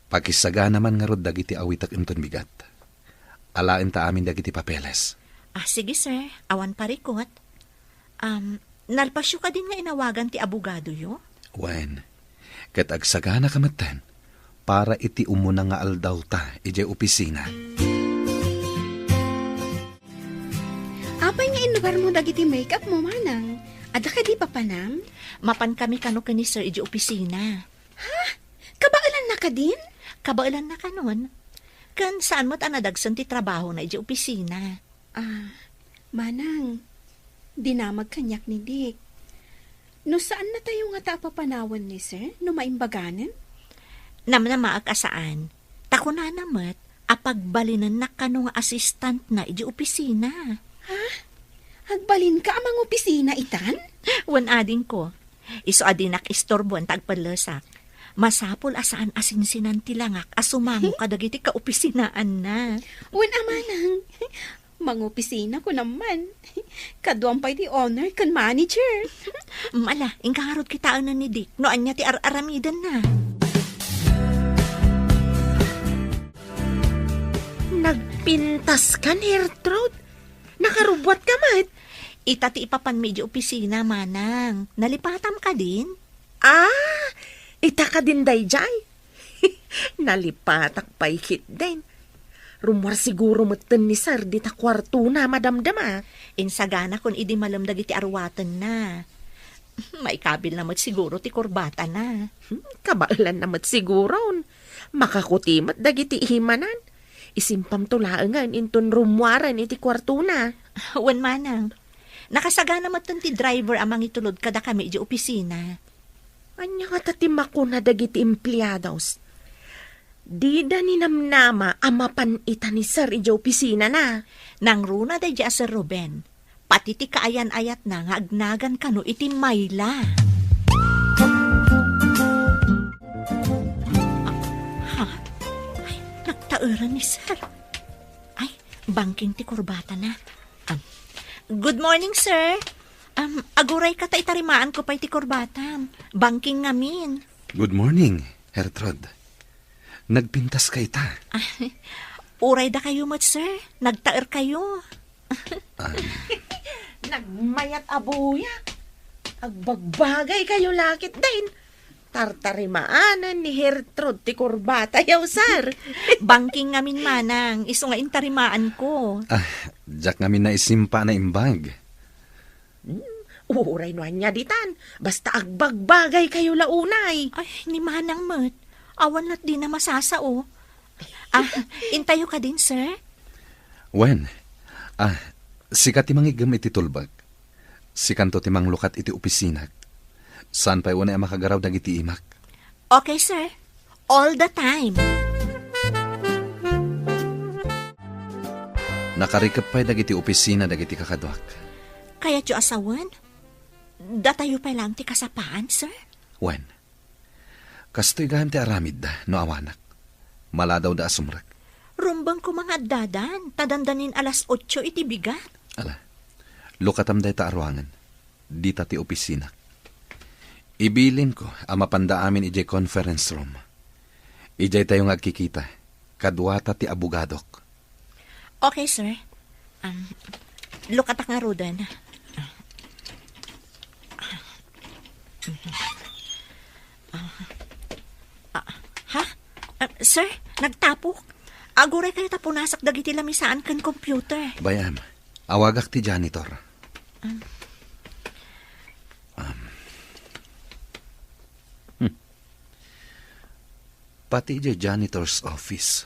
pakisaga naman nga rod dagiti awitak inton bigat. Alain ta amin dagiti papeles. Sige, sir. Awan parikot. Nalpasyo ka din nga inawagan ti abogado yu? Wen, kat agsagana kamatan, para iti umuna nga aldaw ta, ijay opisina. Apay nga inugar mo dagiti makeup mo, manang. Ada ka di pa panam? Mapan kami kano ka ni sir iji opisina. Kabailan na ka din? Kabailan na kanon. Kan saan mo't anadagsan ti trabaho na iji opisina? Manang, dinamag kanyak ni Dick. No saan na tayo nga tapapanawan ni sir? No maimbaganan? Namnamaag asaan. Tako na namat, apagbalinan na kano nga assistant na iji opisina. Agbalin ka amang opisina itan? Wan adin ko. Iso adinak istorbo ang tagpalasak. Masapol asaan asinsinan tilangak asumango kadagiti ka opisinaan na. Wan amanang. Mangopisina ko naman. Kaduang pa'y di owner kan manager. Mala, ingkaharot kitaan na ni Dick. Noan niya ti aramidan na. Nagpintas ka, Gertrude? Nakarubwat ka, mat? Ita ti ipapan medyo opisina, manang. Nalipatam ka din? Ita ka din, dayjay. Nalipatak pa'y hit din. Rumwar siguro matan ni sir di ta kwarto na madamdama. Insagana kun idi malamdag iti arwatan na. Maikabil namat siguro ti kurbata na. Kabailan namat siguro. Makakutimot dagiti ihimanan. Isimpam tulaangan inton rumwaran iti kwarto na. Wan manang. Nakasagana matan ti driver amang itulod kada kami iti opisina. Anya nga tatimako na dagiti emplyados. Di da ni namnama amapan ita ni sir iti opisina na. Nang runa da dya Sir Ruben. Pati ti kaayan-ayat na nga agnagan kano iti Mayla. Ay, nagtauran ni sir. Ay, banking ti kurbata na. Good morning, sir. Aguray ka ta itarimaan ko pa iti kurbata. Banking ngamin. Good morning, Gertrude. Nagpintas ka ita. Uray da kayo mat, sir. Nagtaer kayo. Nagmayat abuya. Agbagbagay kayo lakit din. Tartarimaanan ni Gertrude ti kurbata yaw, sir. Banking ngamin manang. Iso nga intarimaan ko. Diyak ngamin na isimpa na imbag. Uray no niya ditan. Basta agbagbagay kayo launay. Ay, ni manang mat. Awan na't di na masasao. Intayo ka din, sir? Wen, sikat timang igam iti tulbag. Sikanto timang lukat iti opisina. Saan pa'y unay makagaraw dagiti imak? Okay, sir. All the time. Nakarikap pa'y dagiti opisina dagiti kakadwak. Kaya tiyo asawan? Datayo pa lang ti kasapaan, sir? Wen, kastoy gaham ti aramid da, no awanak. Maladaw da asumrak. Rumbang ko mga dadan, tadandanin 8:00 iti bigat. Ala, lukatam da ita arwangan. Dita ti opisina. Ibilin ko, amapanda amin ijay conference room. Ijay tayo nga agkikita. Kadwata ti abogadok. Okay, sir. Lukatak nga rodan. Sir, nagtapok. Aguray kayo tapunasak dagiti lamisaan kan computer. Bayam, awagak ti janitor. Pati iti janitor's office.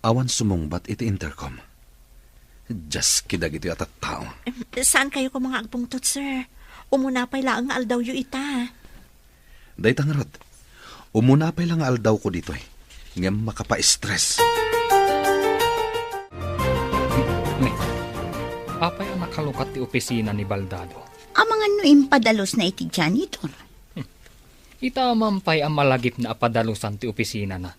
Awan sumungbat iti intercom. Just kidag iti atat tao. Saan kayo ko mga agpungtot, sir? Umunapay lang nga aldaw yu ita. Dayta nga rod, umunapay lang aldaw ko dito eh. Ngam makapa-stress. Apay ang nakalukat ti opisina ni Baldado. Amang ano impadalos na iti janitor. Ita mampay ang malagip na apadalusan ti opisina na.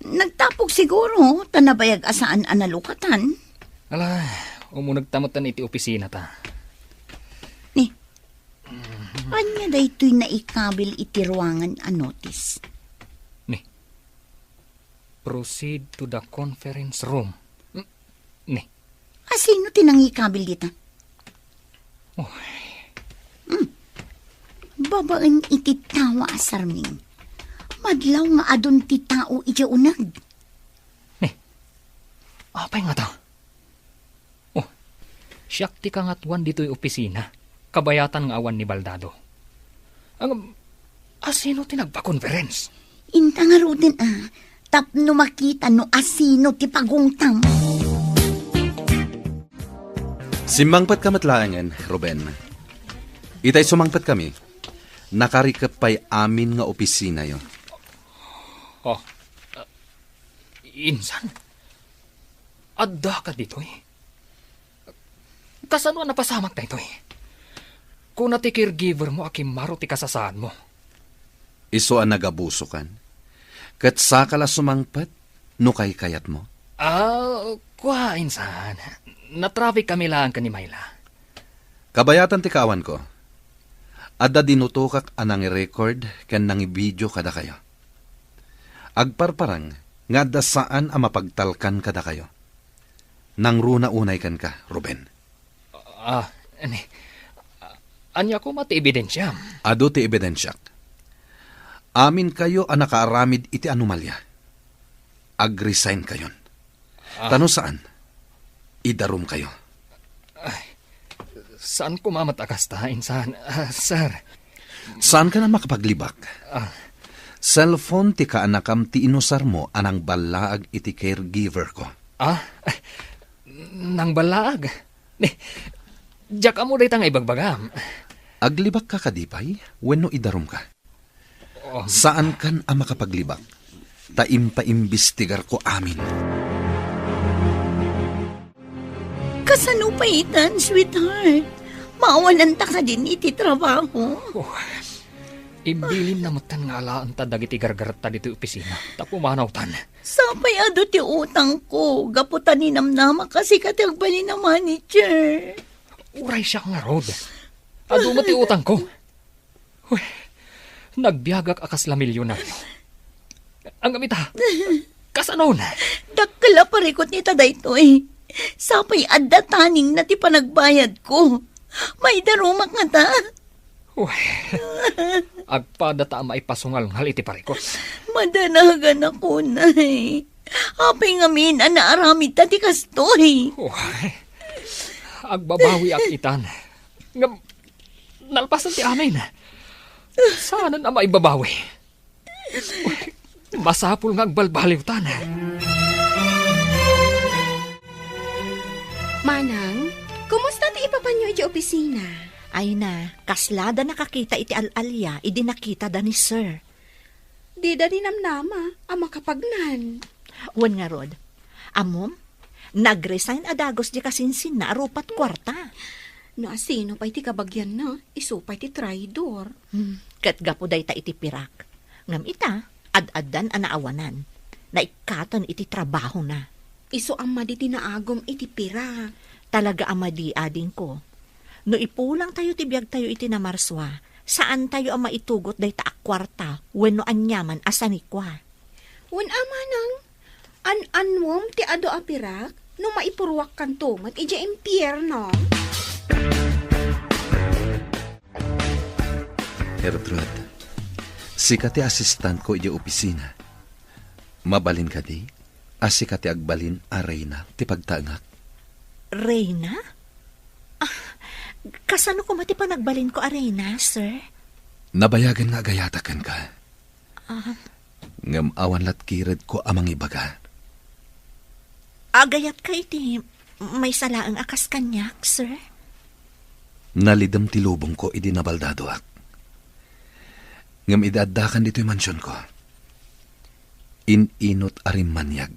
Nagtapog siguro, tanabayag asaan analukatan. Ala, umunagtamutan iti opisina ta. Ni, anya da ito'y naikabil iti ruangan a notice. Proceed to the conference room. Ni. Sino tinangikabil dita? Oh. Babaan iti tawa asarming. Madlaw nga adon ti tao iti unag. Apay nga ta? Oh, siyak ti kangatuan dito'y opisina. Kabayatan nga awan ni Baldado. Asino ti nagpa-conference? Inta nga rutin tapno makita no asino ti pagungtam. Simangpat ka matlaangan, Ruben. Itay sumangpat kami. Nakarikap pa'y amin nga opisina yo. Oh, insan? Adda ka dito eh. Kasano napasamak na ito eh? Kung nati caregiver mo, akimaro ti kasasaan mo. Iso ang nagabuso kan. Kat sakala sumangpat, no kay kayat mo. Kwa, insan. Na-traffic kami lang ka ni Mayla. Kabayatan ti kawan ko. Adda dinutukak anang i-record ken nang i-video kada kayo. Agparparang nga adda saan ang mapagtalkan kada kayo. Nang runa unay kan ka, Ruben. Anya ko mati ebidensya. Ado ti ebidensyak. Amin kayo ang nakaaramid iti anomalya. Ag-resign kayon. Tano saan? Idarum kayo. Saan ko mamatagasta, insan? Sir. Saan ka na makapaglibak? Cellphone ti kaanakam ti inusar mo anang balaag iti caregiver ko. Nang balaag? Diyak amo day tang ibagbagam. Aglibak ka kadipay, wenno idarum ka. Saan kan ang makapaglibak? Taim-paimbestigar ko amin. Kasano pa itan, sweetheart? Maawanan ta ka din iti trabaho. Ibilin na matan nga alaan ta dagiti gargarata dito opisina. Tapumanaw tan. Sapay ado ti utang ko. Gaputan ni namnama kasi katagba ni na manager. Uray siya nga rod. Ado mo ti utang ko. Nagbiagak akas la milyonaryo. Ang gamita. Kasano na? Dakala parikot ni taday to eh. Sapay adda taning na ti panagbayad ko. May darumak nga ta. Agpada ta maipasungal ngal iti parikot. Madanagan ako na eh. Apay ngamin anaaramid ta ti kastoy. Agbabawi ak itan. Nalpasan ti amin. Sana na maibabawi. Masapul nga agbalbaliw tan. Manang, kumusta ti ipapanyo iti opisina? Ay na, kaslada nakakita iti al-alya, idi nakita da ni sir. Di da ni namnama, ama kapagnan. Wan nga rod, amom, nag-resign adagos di kasinsin na arupat kwarta. No asino pa iti kabagyan na, iso pa iti traidor. Kat gapo day ta iti pirak. Ngam ita, ad-addan anaawanan. Naikaton iti trabaho na. Iso ama di tinaagom iti pira. Talaga ama di ading ko. No ipulang tayo tibiyag tayo iti na marswa, saan tayo ang maitugot day ta akwarta, wenno anyaman asanikwa. Wen ama nang, an-anwom ti ado apirak, no maipurwak kan tumat, ija impyerno. Gertrude, sika ti assistant ko iti opisina. Mabalin ka di, asika ti agbalin a Reyna ti pagtangak. Reyna? Kasano ko mati pa nagbalin ko a Reyna, sir? Nabayagan nga agayatakan ka. Ngam awan lat kired ko amang ibaga. Agayat ka iti may salaang akas kanyak, sir. Nalidam ti lubong ko idi nabaldado ak. Ngam idadakan dito'y mansyon ko. Ininot arim manyag,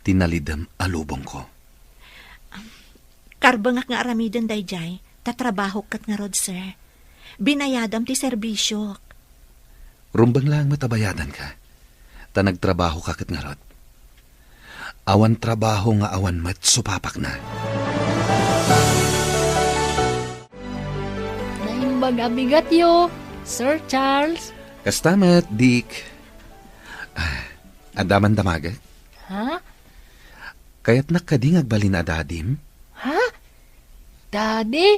tinalidam alubong ko. Karbangak nga aramiden dayjay, tatrabaho kat nga rod, sir. Binayadam ti serbisyo. Rumbang lang matabayadan ka. Ta nagtrabaho ka kat nga rod. Awan trabaho nga awan mat supapak na. Naimbaga bigat yo, Sir Charles. Kastamat, Dick. Adaman damaga? Ha? Kaya't nakadingag balin adadim? Ha? Daddy?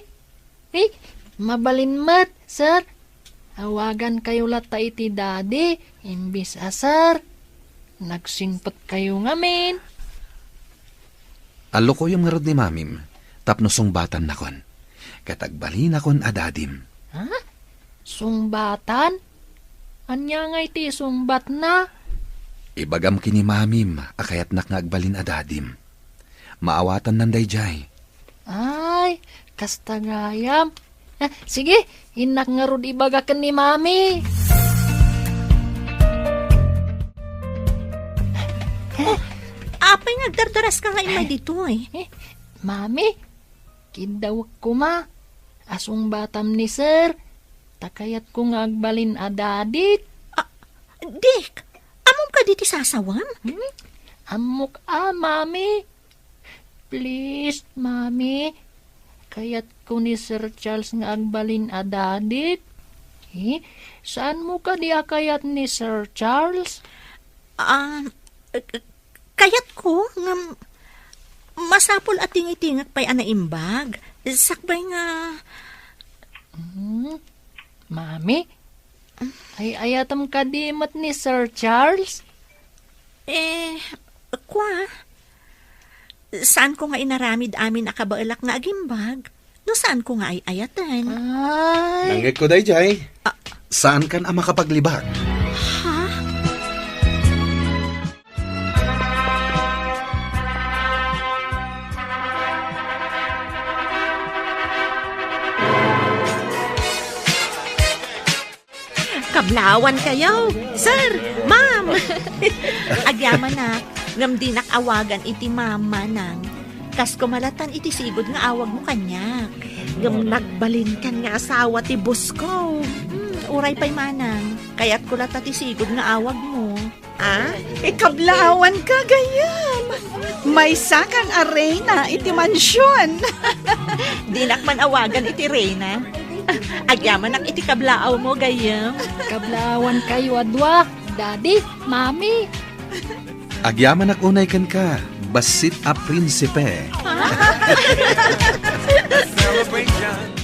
Eh, mabalin mat, sir. Awagan kayo lata iti daddy, imbis sir. Nagsingpot kayo ngamin. Alo ko yung ngarod ni mamim, tapno sungbatan na kon. Katagbalin akon adadim. Ha? Sungbatan? Anya nga iti sungbat na? Ibagam kini mamim, akayat nakngagbalin adadim. Maawatan nanday jay. Ay, kastagayam. Sige, inak nga rod ibagakan ni mami. Apay nagdardaras ka nga imay dito eh. Mami, kidawak ko ma. Asong batam ni sir. Takayat ko nga agbalin adadit. Dick, amom ka diti sasawam? Amok mami. Please, mami. Kayat ko ni Sir Charles nga agbalin adadit. Saan mo ka di akayat ni Sir Charles? Kayat ko nga masapol at tingitingak pa'y anaimbag. Sakbay nga... Mami, ay ayatam ka di mat ni Sir Charles? Saan ko nga inaramid amin akabailak nga agimbag? No saan ko nga ay ayatan? Ay... Nanggit ko day jay. Saan kan ang makapaglibag? Ha? Kablawan kayo, sir, ma'am. Agyaman na, ngam di nakawagan iti mama nang kas kumalatan iti sigod nga awag mo kanyak. Ngam nagbalin kan nga asawa ti bus ko. Uray pa'y manang, kaya't kulat iti sigod nga awag mo. Ikablawan ka gayam. May sakan arena iti mansyon. Di nakman awagan iti Reyna. Agyaman nak iti kablaaw mo gayam. Kablawan kayo adwa, daddy, mami. Agyaman ak unay kan ka, basit a prinsipe. Celebration.